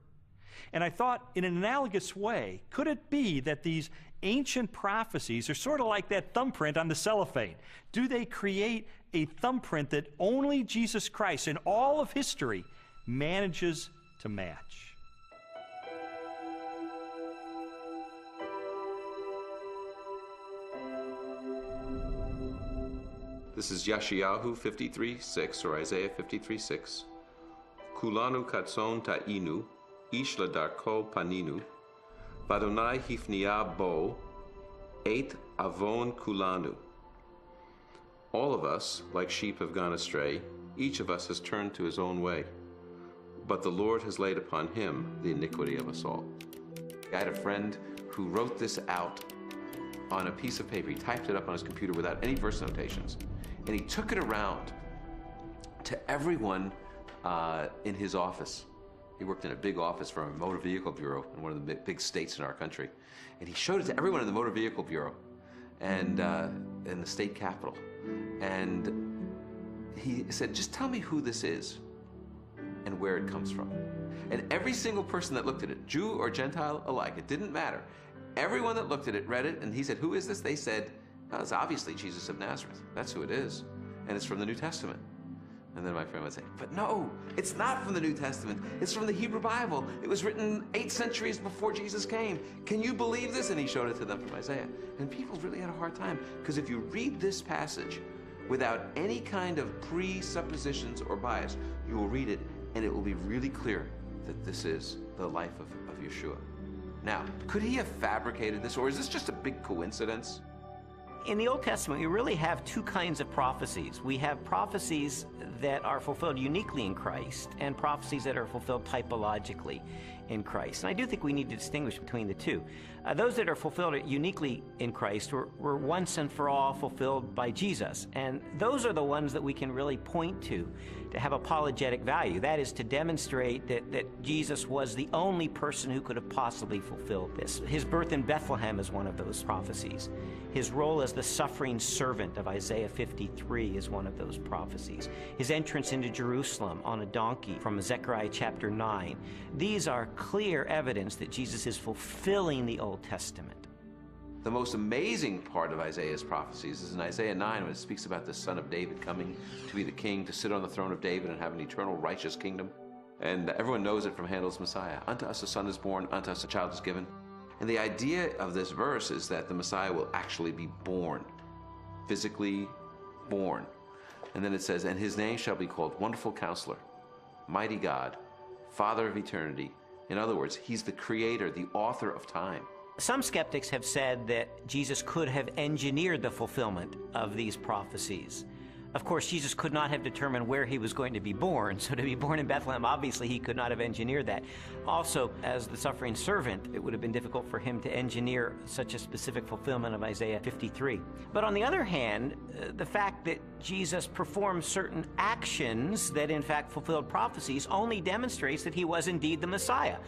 And I thought, in an analogous way, could it be that these ancient prophecies are sort of like that thumbprint on the cellophane? Do they create a thumbprint that only Jesus Christ in all of history manages to match? This is Yeshayahu 53:6, or Isaiah 53:6. Kulanu katson ta'inu, ish ladarko paninu, vadonai hifnia bo, et avon kulanu. All of us, like sheep, have gone astray. Each of us has turned to his own way. But the Lord has laid upon him the iniquity of us all. I had a friend who wrote this out on a piece of paper. He typed it up on his computer without any verse notations. And he took it around to everyone in his office. He worked in a big office for a motor vehicle bureau in one of the big states in our country. And he showed it to everyone in the motor vehicle bureau and in the state capitol. And he said, just tell me who this is and where it comes from. And every single person that looked at it, Jew or Gentile alike, it didn't matter. Everyone that looked at it read it, and he said, who is this? They said, oh, it's obviously Jesus of Nazareth. That's who it is. And it's from the New Testament. And then my friend would say, but no, it's not from the New Testament. It's from the Hebrew Bible. It was written 8 centuries before Jesus came. Can you believe this? And he showed it to them from Isaiah. And people really had a hard time, because if you read this passage without any kind of presuppositions or bias, you will read it, and it will be really clear that this is the life of Yeshua. Now, could he have fabricated this, or is this just a big coincidence? In the Old Testament, we really have two kinds of prophecies. We have prophecies that are fulfilled uniquely in Christ, and prophecies that are fulfilled typologically in Christ. And I do think we need to distinguish between the two. Those that are fulfilled uniquely in Christ were once and for all fulfilled by Jesus. And those are the ones that we can really point to have apologetic value. That is, to demonstrate that Jesus was the only person who could have possibly fulfilled this. His birth in Bethlehem is one of those prophecies. His role as the suffering servant of Isaiah 53 is one of those prophecies. His entrance into Jerusalem on a donkey from Zechariah chapter 9. These are clear evidence that Jesus is fulfilling the Old Testament. The most amazing part of Isaiah's prophecies is in Isaiah 9, when it speaks about the son of David coming to be the king, to sit on the throne of David and have an eternal righteous kingdom. And everyone knows it from Handel's Messiah. Unto us a son is born, unto us a child is given. And the idea of this verse is that the Messiah will actually be born, physically born. And then it says, and his name shall be called Wonderful Counselor, Mighty God, Father of Eternity. In other words, he's the creator, the author of time. Some skeptics have said that Jesus could have engineered the fulfillment of these prophecies. Of course, Jesus could not have determined where he was going to be born, so to be born in Bethlehem, obviously he could not have engineered that. Also, as the suffering servant, it would have been difficult for him to engineer such a specific fulfillment of Isaiah 53. But on the other hand, the fact that Jesus performed certain actions that in fact fulfilled prophecies only demonstrates that he was indeed the Messiah.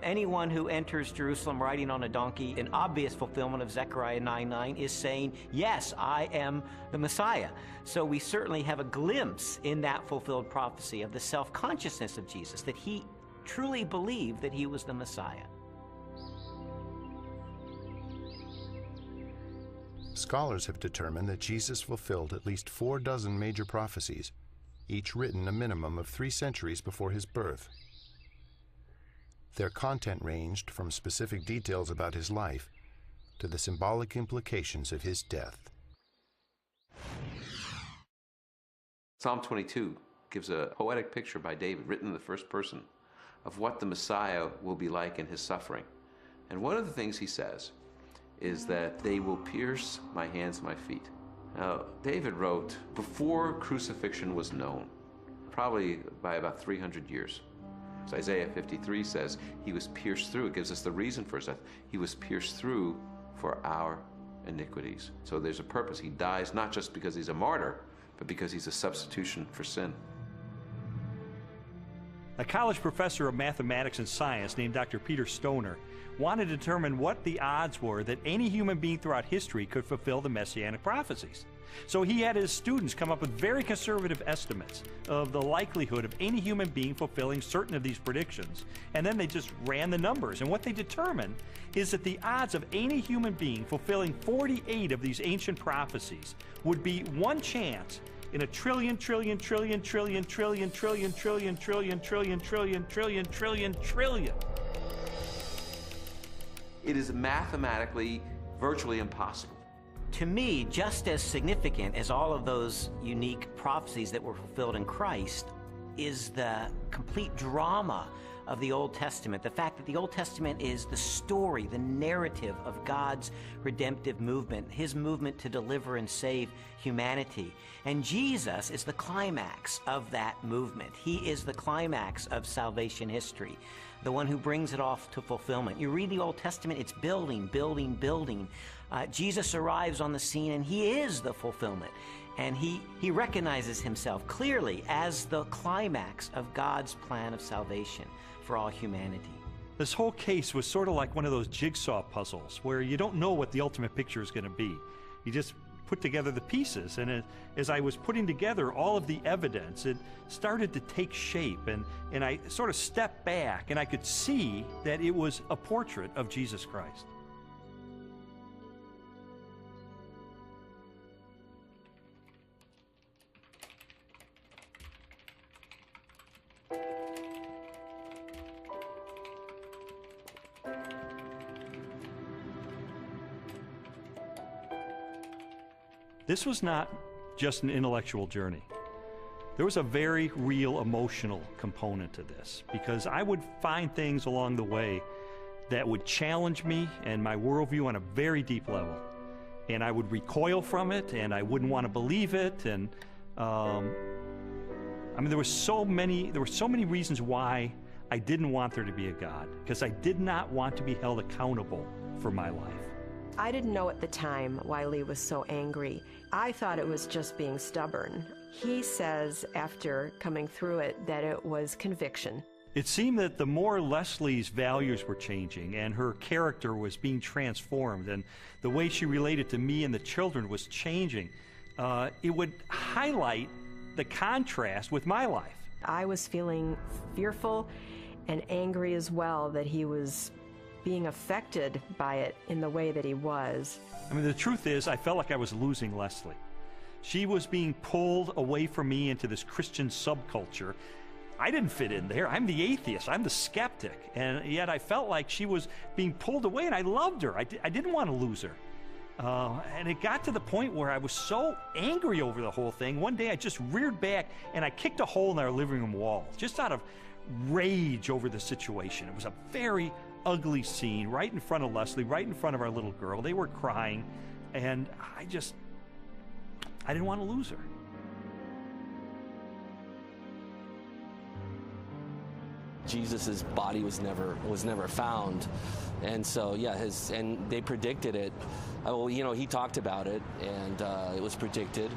Anyone who enters Jerusalem riding on a donkey, in obvious fulfillment of Zechariah 9:9, is saying, yes, I am the Messiah. So we certainly have a glimpse in that fulfilled prophecy of the self-consciousness of Jesus, that he truly believed that he was the Messiah. Scholars have determined that Jesus fulfilled at least 4 dozen major prophecies, each written a minimum of 3 centuries before his birth. Their content ranged from specific details about his life to the symbolic implications of his death. Psalm 22 gives a poetic picture by David, written in the first person, of what the Messiah will be like in his suffering. And one of the things he says is that they will pierce my hands and my feet. Now, David wrote before crucifixion was known, probably by about 300 years. So Isaiah 53 says he was pierced through. It gives us the reason for his death. He was pierced through for our iniquities. So there's a purpose. He dies not just because he's a martyr, but because he's a substitution for sin. A college professor of mathematics and science named Dr. Peter Stoner wanted to determine what the odds were that any human being throughout history could fulfill the messianic prophecies. So he had his students come up with very conservative estimates of the likelihood of any human being fulfilling certain of these predictions. And then they just ran the numbers. And what they determined is that the odds of any human being fulfilling 48 of these ancient prophecies would be 1 chance in a trillion. It is mathematically virtually impossible. To me, just as significant as all of those unique prophecies that were fulfilled in Christ is the complete drama of the Old Testament. The fact that the Old Testament is the story, the narrative of God's redemptive movement, his movement to deliver and save humanity. And Jesus is the climax of that movement. He is the climax of salvation history, the one who brings it off to fulfillment. You read the Old Testament, it's building, building, building. Jesus arrives on the scene and he is the fulfillment. And he recognizes himself clearly as the climax of God's plan of salvation for all humanity. This whole case was sort of like one of those jigsaw puzzles where you don't know what the ultimate picture is going to be. You just put together the pieces, and as I was putting together all of the evidence, it started to take shape, and I sort of stepped back and I could see that it was a portrait of Jesus Christ. This was not just an intellectual journey. There was a very real emotional component to this, because I would find things along the way that would challenge me and my worldview on a very deep level. And I would recoil from it, and I wouldn't want to believe it. And I mean, there were so many reasons why I didn't want there to be a God, because I did not want to be held accountable for my life. I didn't know at the time why Lee was so angry. I thought it was just being stubborn. He says, after coming through it, that it was conviction. It seemed that the more Leslie's values were changing and her character was being transformed and the way she related to me and the children was changing, it would highlight the contrast with my life. I was feeling fearful and angry as well that he was being affected by it in the way that he was. I mean, the truth is, I felt like I was losing Leslie. She was being pulled away from me into this Christian subculture. I didn't fit in there. I'm the atheist. I'm the skeptic. And yet I felt like she was being pulled away, and I loved her. I didn't want to lose her. And it got to the point where I was so angry over the whole thing. One day I just reared back and I kicked a hole in our living room wall, just out of rage over the situation. It was a very ugly scene right in front of Leslie, right in front of our little girl. They were crying, and I didn't want to lose her. Jesus's body was never found, and so yeah, and they predicted it. Well, you know, he talked about it, and it was predicted,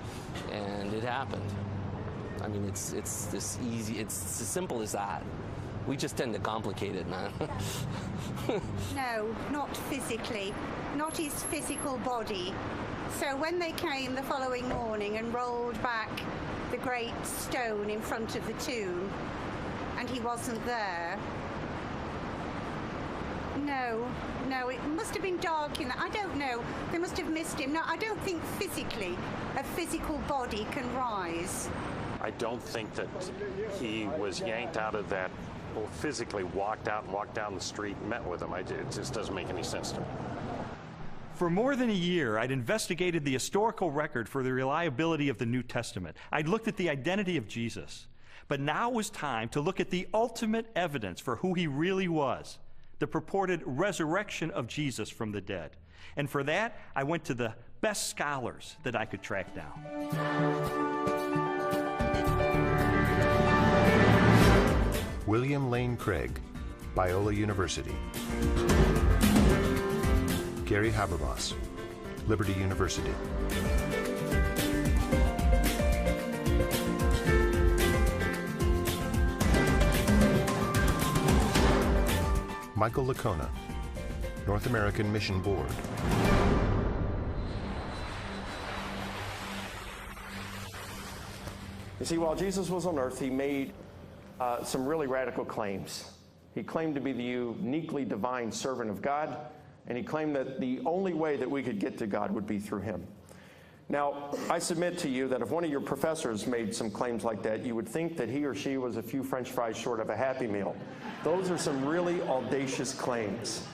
and it happened. I mean, it's this easy. It's as simple as that. We just tend to complicate it, man. No, not physically, not his physical body. So when they came the following morning and rolled back the great stone in front of the tomb, and he wasn't there, no, it must have been dark in that. I don't know. They must have missed him. No, I don't think physically a physical body can rise. I don't think that he was yanked out of that, or physically walked out and walked down the street and met with him. It just doesn't make any sense to me. For more than a year, I'd investigated the historical record for the reliability of the New Testament. I'd looked at the identity of Jesus. But now was time to look at the ultimate evidence for who he really was, the purported resurrection of Jesus from the dead. And for that, I went to the best scholars that I could track down. William Lane Craig, Biola University. Gary Habermas, Liberty University. Michael Licona, North American Mission Board. You see, while Jesus was on earth, he made some really radical claims. He claimed to be the uniquely divine servant of God, and he claimed that the only way that we could get to God would be through him. Now, I submit to you that if one of your professors made some claims like that, you would think that he or she was a few French fries short of a Happy Meal. Those are some really audacious claims.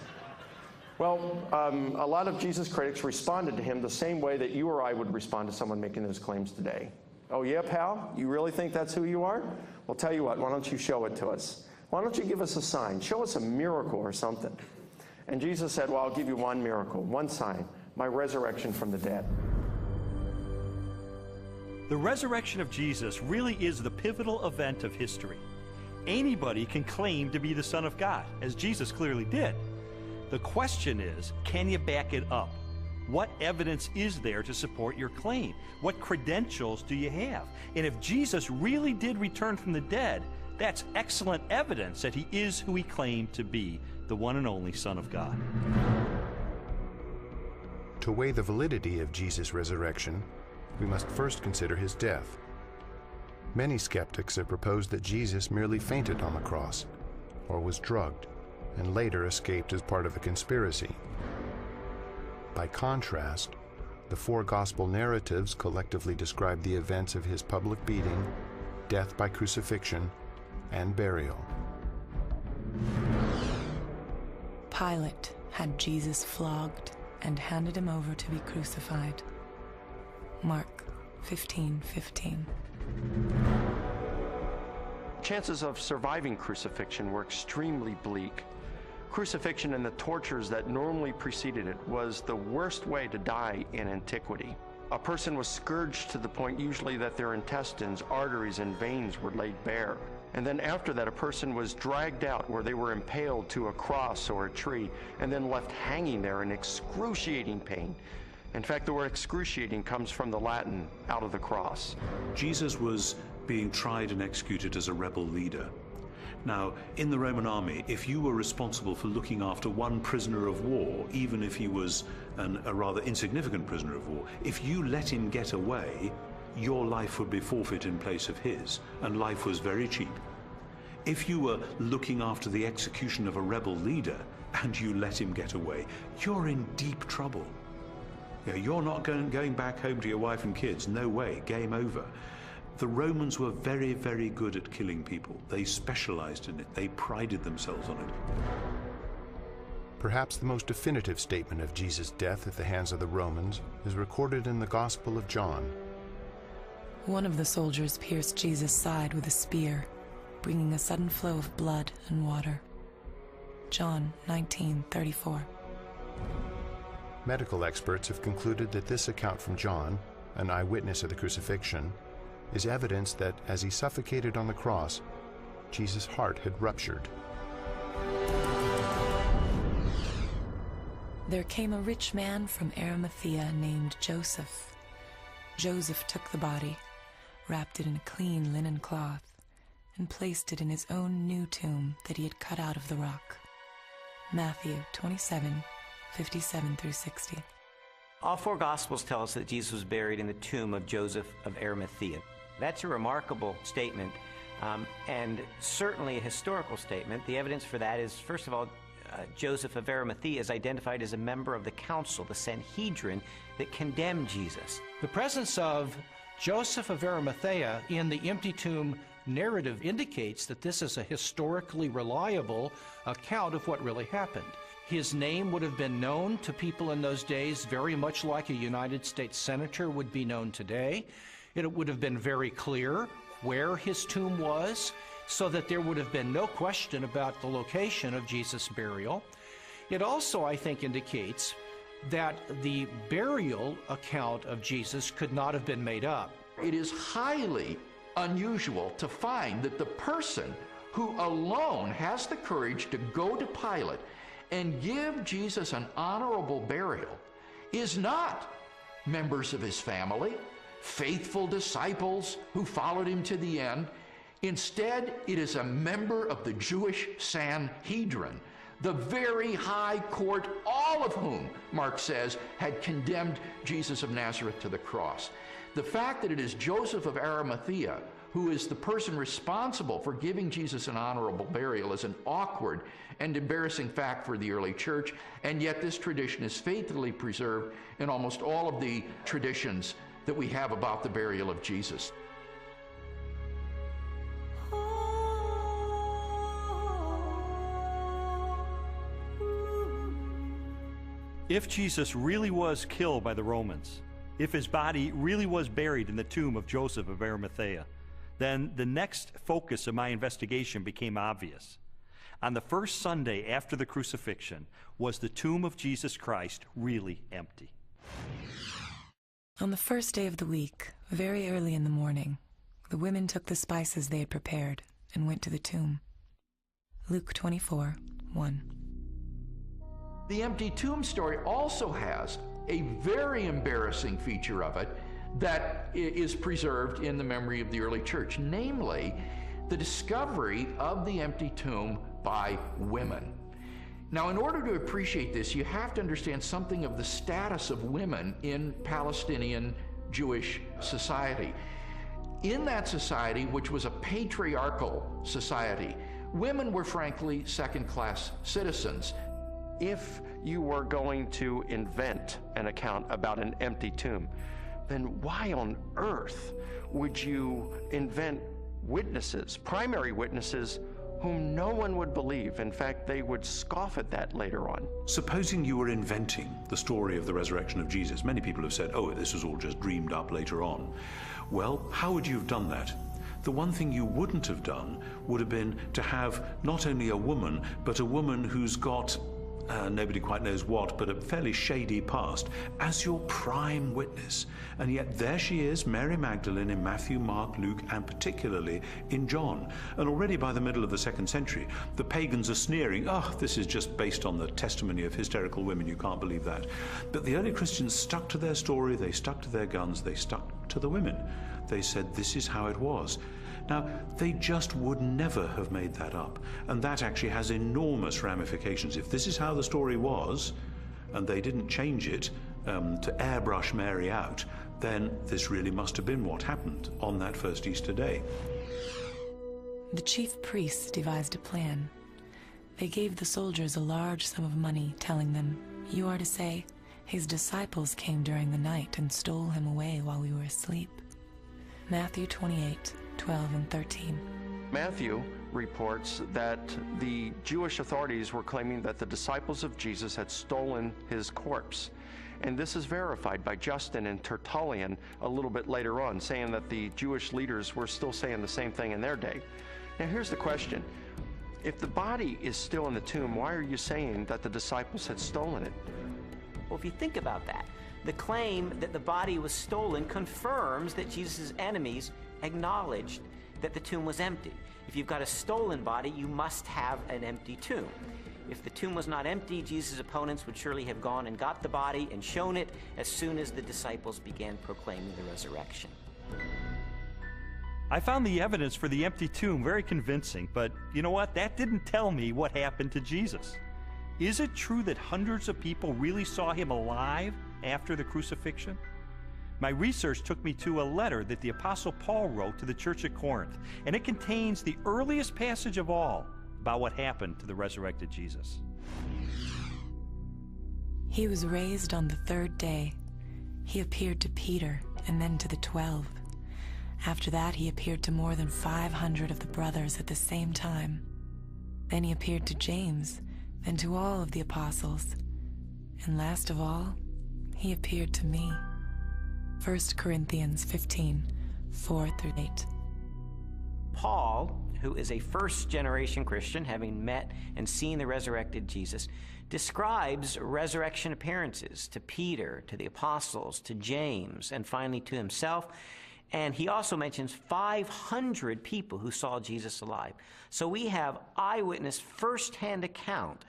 Well, a lot of Jesus critics responded to him the same way that you or I would respond to someone making those claims today. Oh yeah, pal? You really think that's who you are? Well, tell you what, why don't you show it to us? Why don't you give us a sign? Show us a miracle or something. And Jesus said, well, I'll give you one miracle, one sign, my resurrection from the dead. The resurrection of Jesus really is the pivotal event of history. Anybody can claim to be the Son of God, as Jesus clearly did. The question is, can you back it up? What evidence is there to support your claim? What credentials do you have? And if Jesus really did return from the dead, that's excellent evidence that he is who he claimed to be, the one and only Son of God. To weigh the validity of Jesus' resurrection, we must first consider his death. Many skeptics have proposed that Jesus merely fainted on the cross, or was drugged, and later escaped as part of a conspiracy. By contrast, the four gospel narratives collectively describe the events of his public beating, death by crucifixion, and burial. Pilate had Jesus flogged and handed him over to be crucified. Mark 15:15. Chances of surviving crucifixion were extremely bleak. Crucifixion and the tortures that normally preceded it was the worst way to die in antiquity. A person was scourged to the point usually that their intestines, arteries, and veins were laid bare. And then after that, a person was dragged out where they were impaled to a cross or a tree and then left hanging there in excruciating pain. In fact, the word excruciating comes from the Latin, out of the cross. Jesus was being tried and executed as a rebel leader. Now, in the Roman army, if you were responsible for looking after one prisoner of war, even if he was a rather insignificant prisoner of war, if you let him get away, your life would be forfeit in place of his, and life was very cheap. If you were looking after the execution of a rebel leader and you let him get away, you're in deep trouble. You're not going back home to your wife and kids. No way. Game over. The Romans were very, very good at killing people. They specialized in it. They prided themselves on it. Perhaps the most definitive statement of Jesus' death at the hands of the Romans is recorded in the Gospel of John. One of the soldiers pierced Jesus' side with a spear, bringing a sudden flow of blood and water. John 19:34. Medical experts have concluded that this account from John, an eyewitness of the crucifixion, is evidence that as he suffocated on the cross, Jesus' heart had ruptured. There came a rich man from Arimathea named Joseph. Joseph took the body, wrapped it in a clean linen cloth, and placed it in his own new tomb that he had cut out of the rock. Matthew 27:57 through 60. All four Gospels tell us that Jesus was buried in the tomb of Joseph of Arimathea. That's a remarkable statement, and certainly a historical statement. The evidence for that is, first of all, Joseph of Arimathea is identified as a member of the council, the Sanhedrin, that condemned Jesus. The presence of Joseph of Arimathea in the empty tomb narrative indicates that this is a historically reliable account of what really happened. His name would have been known to people in those days very much like a United States senator would be known today. It would have been very clear where his tomb was, so that there would have been no question about the location of Jesus' burial. It also, I think, indicates that the burial account of Jesus could not have been made up. It is highly unusual to find that the person who alone has the courage to go to Pilate and give Jesus an honorable burial is not members of his family, faithful disciples who followed him to the end. Instead, it is a member of the Jewish Sanhedrin, the very high court, all of whom, Mark says, had condemned Jesus of Nazareth to the cross. The fact that it is Joseph of Arimathea who is the person responsible for giving Jesus an honorable burial is an awkward and embarrassing fact for the early church, and yet this tradition is faithfully preserved in almost all of the traditions that we have about the burial of Jesus. If Jesus really was killed by the Romans, if his body really was buried in the tomb of Joseph of Arimathea, then the next focus of my investigation became obvious. On the first Sunday after the crucifixion, was the tomb of Jesus Christ really empty? On the first day of the week, very early in the morning, the women took the spices they had prepared and went to the tomb. Luke 24:1. The empty tomb story also has a very embarrassing feature of it that is preserved in the memory of the early church, namely the discovery of the empty tomb by women. Now, in order to appreciate this, you have to understand something of the status of women in Palestinian Jewish society. In that society, which was a patriarchal society, women were frankly second-class citizens. If you were going to invent an account about an empty tomb, then why on earth would you invent witnesses, primary witnesses, whom no one would believe? In fact, they would scoff at that later on. Supposing you were inventing the story of the resurrection of Jesus, many people have said, oh, this was all just dreamed up later on. Well, how would you have done that? The one thing you wouldn't have done would have been to have not only a woman, but a woman who's got nobody quite knows what, but a fairly shady past, as your prime witness. And yet there she is, Mary Magdalene, in Matthew, Mark, Luke, and particularly in John. And already by the middle of the 2nd century, the pagans are sneering, oh, this is just based on the testimony of hysterical women, you can't believe that. But the early Christians stuck to their story, they stuck to their guns, they stuck to the women. They said, this is how it was. Now, they just would never have made that up, and that actually has enormous ramifications. If this is how the story was, and they didn't change it to airbrush Mary out, then this really must have been what happened on that first Easter day. The chief priests devised a plan. They gave the soldiers a large sum of money, telling them, you are to say, his disciples came during the night and stole him away while we were asleep. Matthew 28:12 and 13. Matthew reports that the Jewish authorities were claiming that the disciples of Jesus had stolen his corpse. And this is verified by Justin and Tertullian a little bit later on, saying that the Jewish leaders were still saying the same thing in their day. Now here's the question. If the body is still in the tomb, why are you saying that the disciples had stolen it? Well, if you think about that, the claim that the body was stolen confirms that Jesus' enemies acknowledged that the tomb was empty. If you've got a stolen body, you must have an empty tomb. If the tomb was not empty, Jesus' opponents would surely have gone and got the body and shown it as soon as the disciples began proclaiming the resurrection. I found the evidence for the empty tomb very convincing, but you know what? That didn't tell me what happened to Jesus. Is it true that hundreds of people really saw him alive after the crucifixion? My research took me to a letter that the Apostle Paul wrote to the church at Corinth, and it contains the earliest passage of all about what happened to the resurrected Jesus. He was raised on the third day. He appeared to Peter and then to the 12. After that, he appeared to more than 500 of the brothers at the same time. Then he appeared to James, then to all of the apostles. And last of all, he appeared to me. 1 Corinthians 15, 4-8. Paul, who is a first-generation Christian, having met and seen the resurrected Jesus, describes resurrection appearances to Peter, to the apostles, to James, and finally to himself. And he also mentions 500 people who saw Jesus alive. So we have eyewitness first-hand account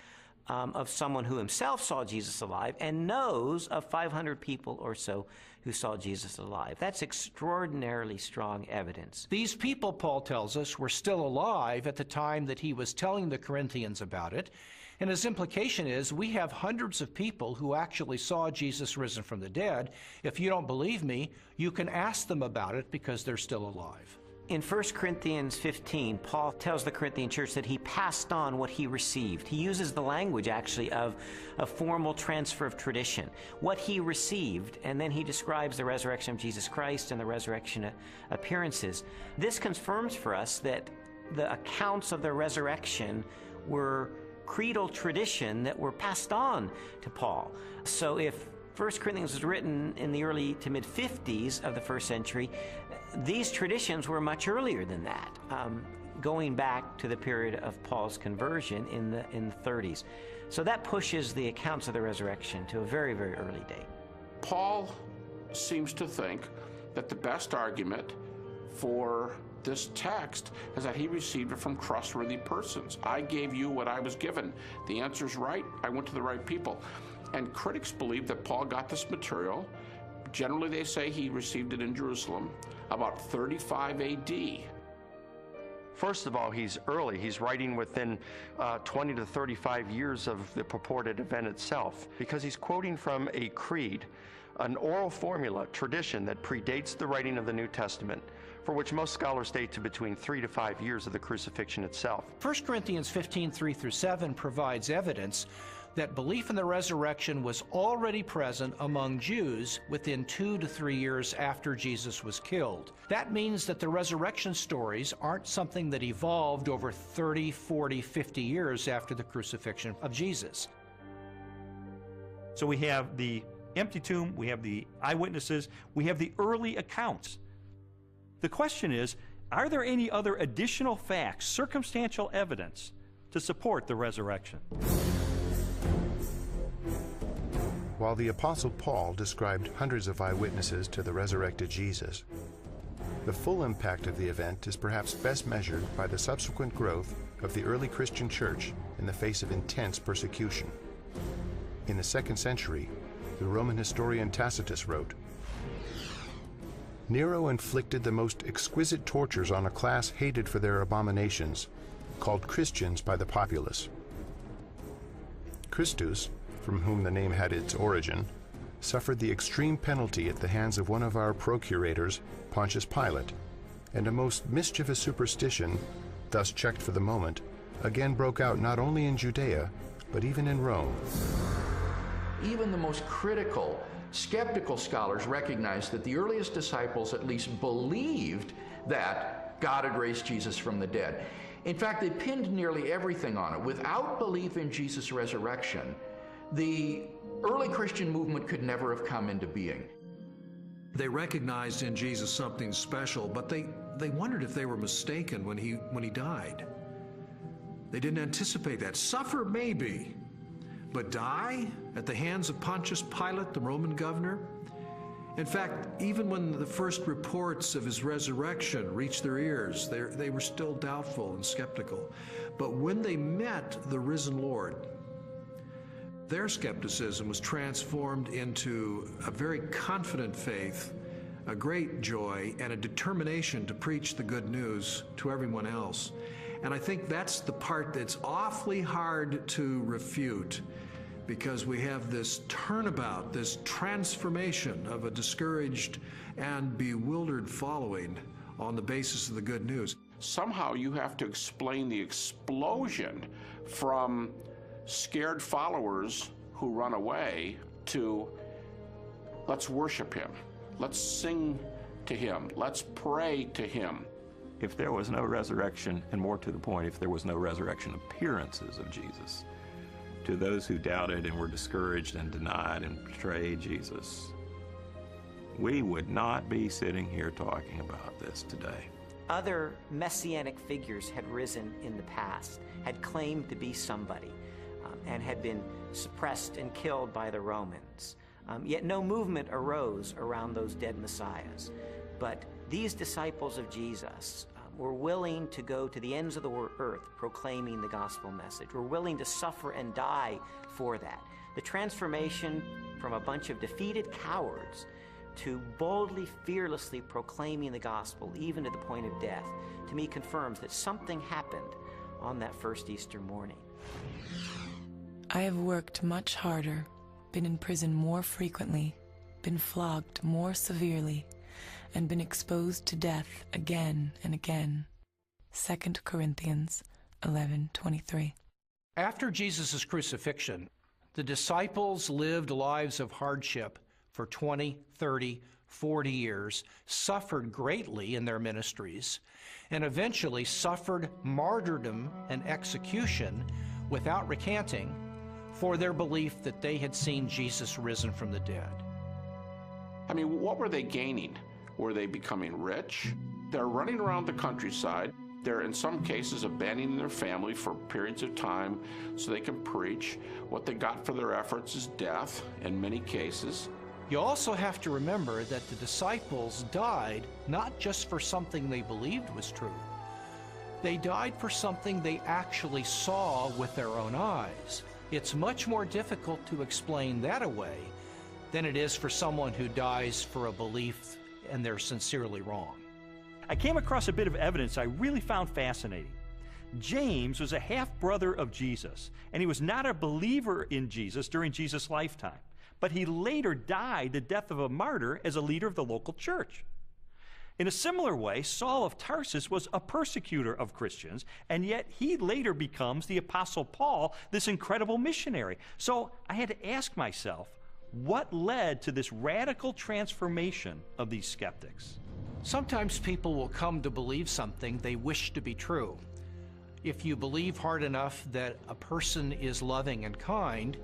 of someone who himself saw Jesus alive and knows of 500 people or so who saw Jesus alive. That's extraordinarily strong evidence. These people, Paul tells us, were still alive at the time that he was telling the Corinthians about it. And his implication is we have hundreds of people who actually saw Jesus risen from the dead. If you don't believe me, you can ask them about it because they're still alive. In 1 Corinthians 15, Paul tells the Corinthian church that he passed on what he received. He uses the language, actually, of a formal transfer of tradition. What he received, and then he describes the resurrection of Jesus Christ and the resurrection appearances. This confirms for us that the accounts of the resurrection were creedal tradition that were passed on to Paul. So if 1 Corinthians was written in the early to mid-50s of the first century, these traditions were much earlier than that, going back to the period of Paul's conversion in the 30s. So that pushes the accounts of the resurrection to a very, very early date. Paul seems to think that the best argument for this text is that he received it from trustworthy persons. I gave you what I was given. The answer's right. I went to the right people. And critics believe that Paul got this material. Generally, they say he received it in Jerusalem about 35 AD. First of all, he's early. He's writing within 20 to 35 years of the purported event itself, because he's quoting from a creed, an oral formula, tradition that predates the writing of the New Testament, for which most scholars date to between 3 to 5 years of the crucifixion itself. 1 Corinthians 15, 3-7 provides evidence that belief in the resurrection was already present among Jews within 2 to 3 years after Jesus was killed. That means that the resurrection stories aren't something that evolved over 30, 40, 50 years after the crucifixion of Jesus. So we have the empty tomb, we have the eyewitnesses, we have the early accounts. The question is, are there any other additional facts, circumstantial evidence, to support the resurrection? While the Apostle Paul described hundreds of eyewitnesses to the resurrected Jesus, the full impact of the event is perhaps best measured by the subsequent growth of the early Christian church in the face of intense persecution. In the 2nd century, the Roman historian Tacitus wrote, "Nero inflicted the most exquisite tortures on a class hated for their abominations, called Christians by the populace. Christus, from whom the name had its origin, suffered the extreme penalty at the hands of one of our procurators, Pontius Pilate, and a most mischievous superstition, thus checked for the moment, again broke out not only in Judea, but even in Rome." Even the most critical, skeptical scholars recognize that the earliest disciples at least believed that God had raised Jesus from the dead. In fact, they pinned nearly everything on it. Without belief in Jesus' resurrection, the early Christian movement could never have come into being. They recognized in Jesus something special, but they wondered if they were mistaken when he died. They didn't anticipate that. Suffer maybe, but die at the hands of Pontius Pilate, the Roman governor? In fact, even when the first reports of his resurrection reached their ears, they were still doubtful and skeptical. But when they met the risen Lord, their skepticism was transformed into a very confident faith a great joy and a determination to preach the good news to everyone else. And I think that's the part that's awfully hard to refute, because we have this turnabout, this transformation of a discouraged and bewildered following on the basis of the good news. Somehow you have to explain the explosion from scared followers who run away to let's worship him, let's sing to him, let's pray to him. If there was no resurrection, and more to the point, if there was no resurrection appearances of Jesus, to those who doubted and were discouraged and denied and betrayed Jesus, we would not be sitting here talking about this today. Other messianic figures had risen in the past, had claimed to be somebody, and had been suppressed and killed by the Romans. Yet no movement arose around those dead messiahs. But these disciples of Jesus were willing to go to the ends of the earth proclaiming the gospel message, were willing to suffer and die for that. The transformation from a bunch of defeated cowards to boldly, fearlessly proclaiming the gospel, even to the point of death, to me confirms that something happened on that first Easter morning. I have worked much harder, been in prison more frequently, been flogged more severely, and been exposed to death again and again. 2 Corinthians 11:23. After Jesus' crucifixion, the disciples lived lives of hardship for 20, 30, 40 years, suffered greatly in their ministries, and eventually suffered martyrdom and execution without recanting for their belief that they had seen Jesus risen from the dead. I mean, what were they gaining? Were they becoming rich? They're running around the countryside. They're, in some cases, abandoning their family for periods of time so they can preach. What they got for their efforts is death, in many cases. You also have to remember that the disciples died not just for something they believed was true. They died for something they actually saw with their own eyes. It's much more difficult to explain that away than it is for someone who dies for a belief and they're sincerely wrong. I came across a bit of evidence I really found fascinating. James was a half-brother of Jesus, and he was not a believer in Jesus during Jesus' lifetime, but he later died the death of a martyr as a leader of the local church. In a similar way, Saul of Tarsus was a persecutor of Christians, and yet he later becomes the Apostle Paul, this incredible missionary. So I had to ask myself, what led to this radical transformation of these skeptics? Sometimes people will come to believe something they wish to be true. If you believe hard enough that a person is loving and kind,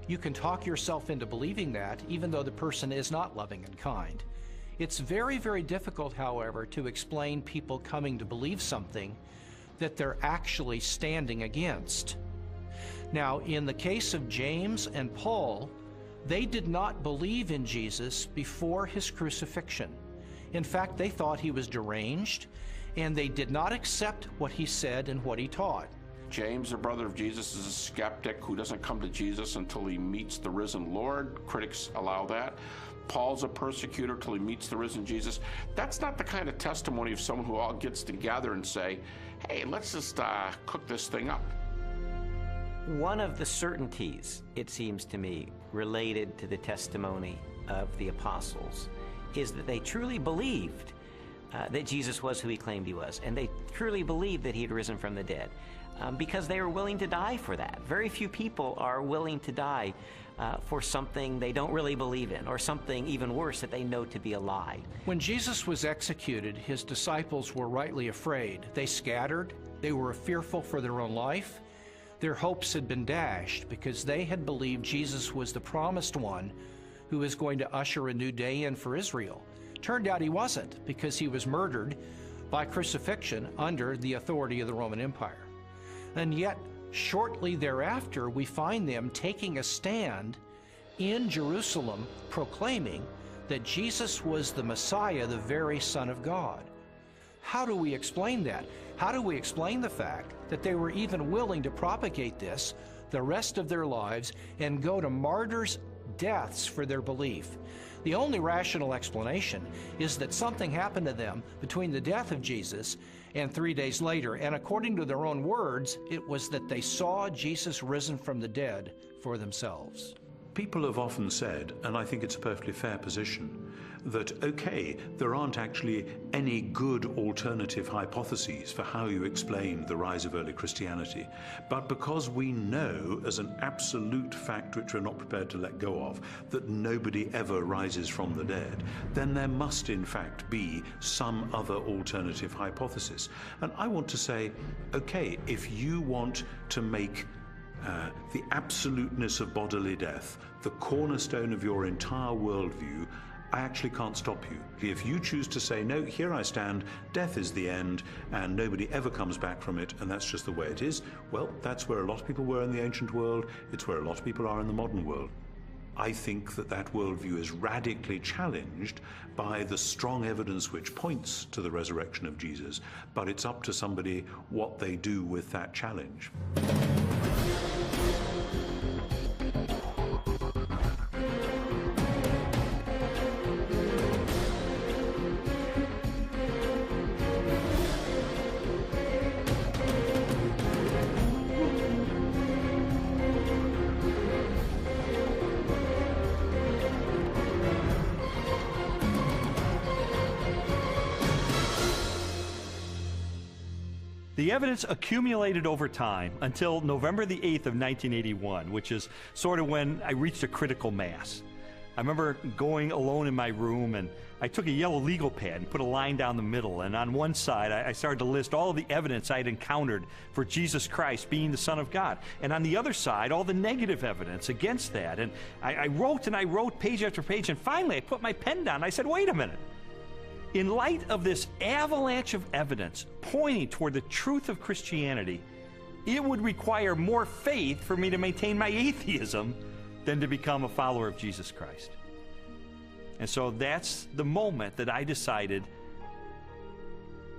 you can talk yourself into believing that, even though the person is not loving and kind. It's very, very difficult, however, to explain people coming to believe something that they're actually standing against. Now, in the case of James and Paul, they did not believe in Jesus before his crucifixion. In fact, they thought he was deranged, and they did not accept what he said and what he taught. James, the brother of Jesus, is a skeptic who doesn't come to Jesus until he meets the risen Lord. Critics allow that. Paul's a persecutor till he meets the risen Jesus. That's not the kind of testimony of someone who all gets together and say, hey, let's just cook this thing up. One of the certainties, it seems to me, related to the testimony of the apostles is that they truly believed that Jesus was who he claimed he was, and they truly believed that he had risen from the dead, because they were willing to die for that. Very few people are willing to die for something they don't really believe in, or something even worse that they know to be a lie. When Jesus was executed, his disciples were rightly afraid. They scattered. They were fearful for their own life. Their hopes had been dashed because they had believed Jesus was the promised one who was going to usher a new day in for Israel. Turned out he wasn't, because he was murdered by crucifixion under the authority of the Roman Empire. And yet, shortly thereafter, we find them taking a stand in Jerusalem, proclaiming that Jesus was the Messiah, the very Son of God. How do we explain that? How do we explain the fact that they were even willing to propagate this the rest of their lives and go to martyrs' deaths for their belief. The only rational explanation is that something happened to them between the death of Jesus and 3 days later, and according to their own words, it was that they saw Jesus risen from the dead for themselves. People have often said, and I think it's a perfectly fair position, that, okay, there aren't actually any good alternative hypotheses for how you explain the rise of early Christianity, but because we know as an absolute fact which we're not prepared to let go of, that nobody ever rises from the dead, then there must in fact be some other alternative hypothesis. And I want to say, okay, if you want to make the absoluteness of bodily death the cornerstone of your entire worldview, I actually can't stop you. If you choose to say, no, here I stand, death is the end, and nobody ever comes back from it, and that's just the way it is, well, that's where a lot of people were in the ancient world. It's where a lot of people are in the modern world. I think that that worldview is radically challenged by the strong evidence which points to the resurrection of Jesus, but it's up to somebody what they do with that challenge. The evidence accumulated over time until November the 8th of 1981, which is sort of when I reached a critical mass. I remember going alone in my room, and I took a yellow legal pad and put a line down the middle, and on one side I started to list all of the evidence I had encountered for Jesus Christ being the Son of God, and on the other side all the negative evidence against that. And I wrote and I wrote page after page, and finally I put my pen down and I said, wait a minute. In light of this avalanche of evidence pointing toward the truth of Christianity, it would require more faith for me to maintain my atheism than to become a follower of Jesus Christ. And so that's the moment that I decided,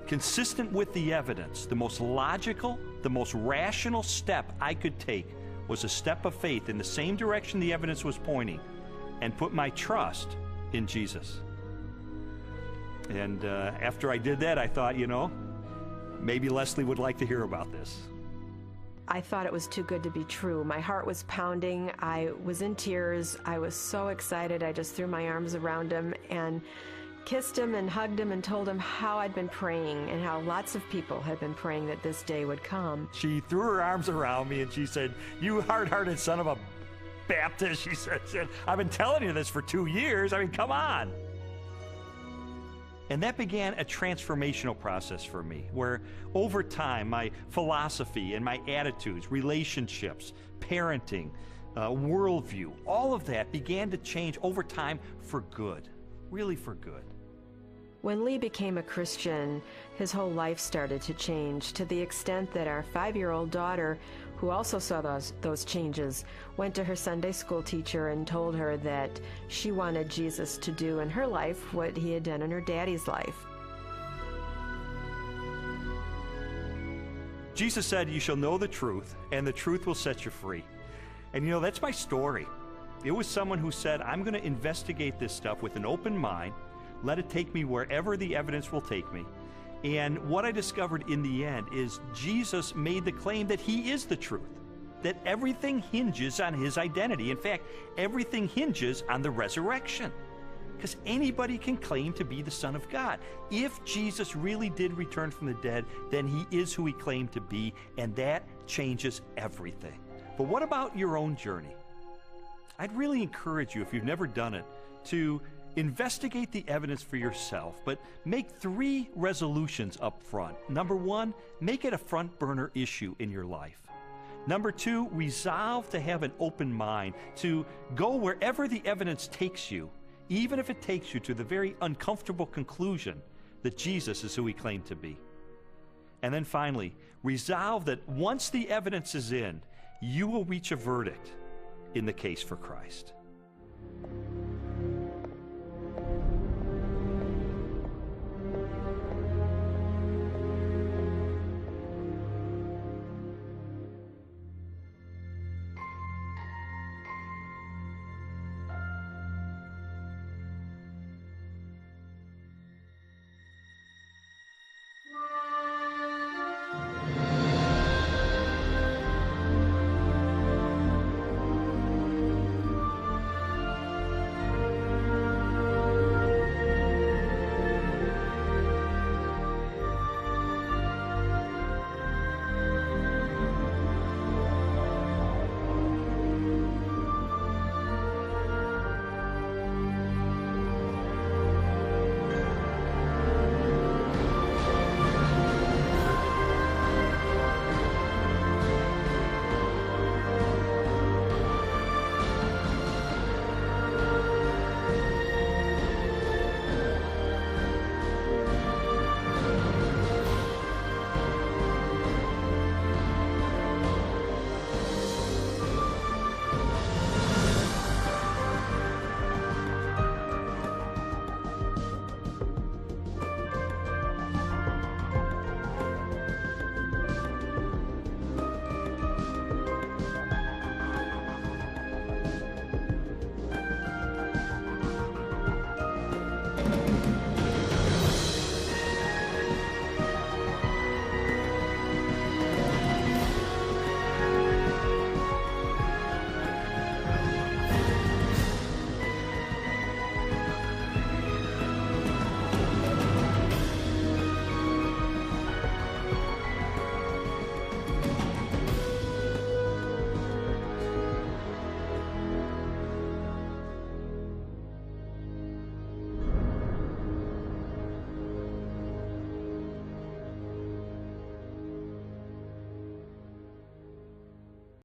consistent with the evidence, the most logical, the most rational step I could take was a step of faith in the same direction the evidence was pointing, and put my trust in Jesus. And after I did that, I thought, you know, maybe Leslie would like to hear about this. I thought it was too good to be true. My heart was pounding. I was in tears. I was so excited. I just threw my arms around him and kissed him and hugged him and told him how I'd been praying and how lots of people had been praying that this day would come. She threw her arms around me and she said, "You hard-hearted son of a Baptist," she said, "I've been telling you this for 2 years. I mean, come on." And that began a transformational process for me, where over time my philosophy and my attitudes, relationships, parenting, worldview, all of that began to change over time for good, really for good. When Lee became a Christian, his whole life started to change, to the extent that our 5-year-old daughter, who also saw those changes, went to her Sunday school teacher and told her that she wanted Jesus to do in her life what he had done in her daddy's life. Jesus said, "You shall know the truth, and the truth will set you free." And you know, that's my story. It was someone who said, I'm going to investigate this stuff with an open mind, let it take me wherever the evidence will take me. And what I discovered in the end is Jesus made the claim that he is the truth, that everything hinges on his identity. In fact, everything hinges on the resurrection, because anybody can claim to be the Son of God. If Jesus really did return from the dead, then he is who he claimed to be, and that changes everything. But what about your own journey? I'd really encourage you, if you've never done it, to investigate the evidence for yourself, but make 3 resolutions up front. Number 1, make it a front burner issue in your life. Number 2, resolve to have an open mind, to go wherever the evidence takes you, even if it takes you to the very uncomfortable conclusion that Jesus is who he claimed to be. And then finally, resolve that once the evidence is in, you will reach a verdict in the case for Christ.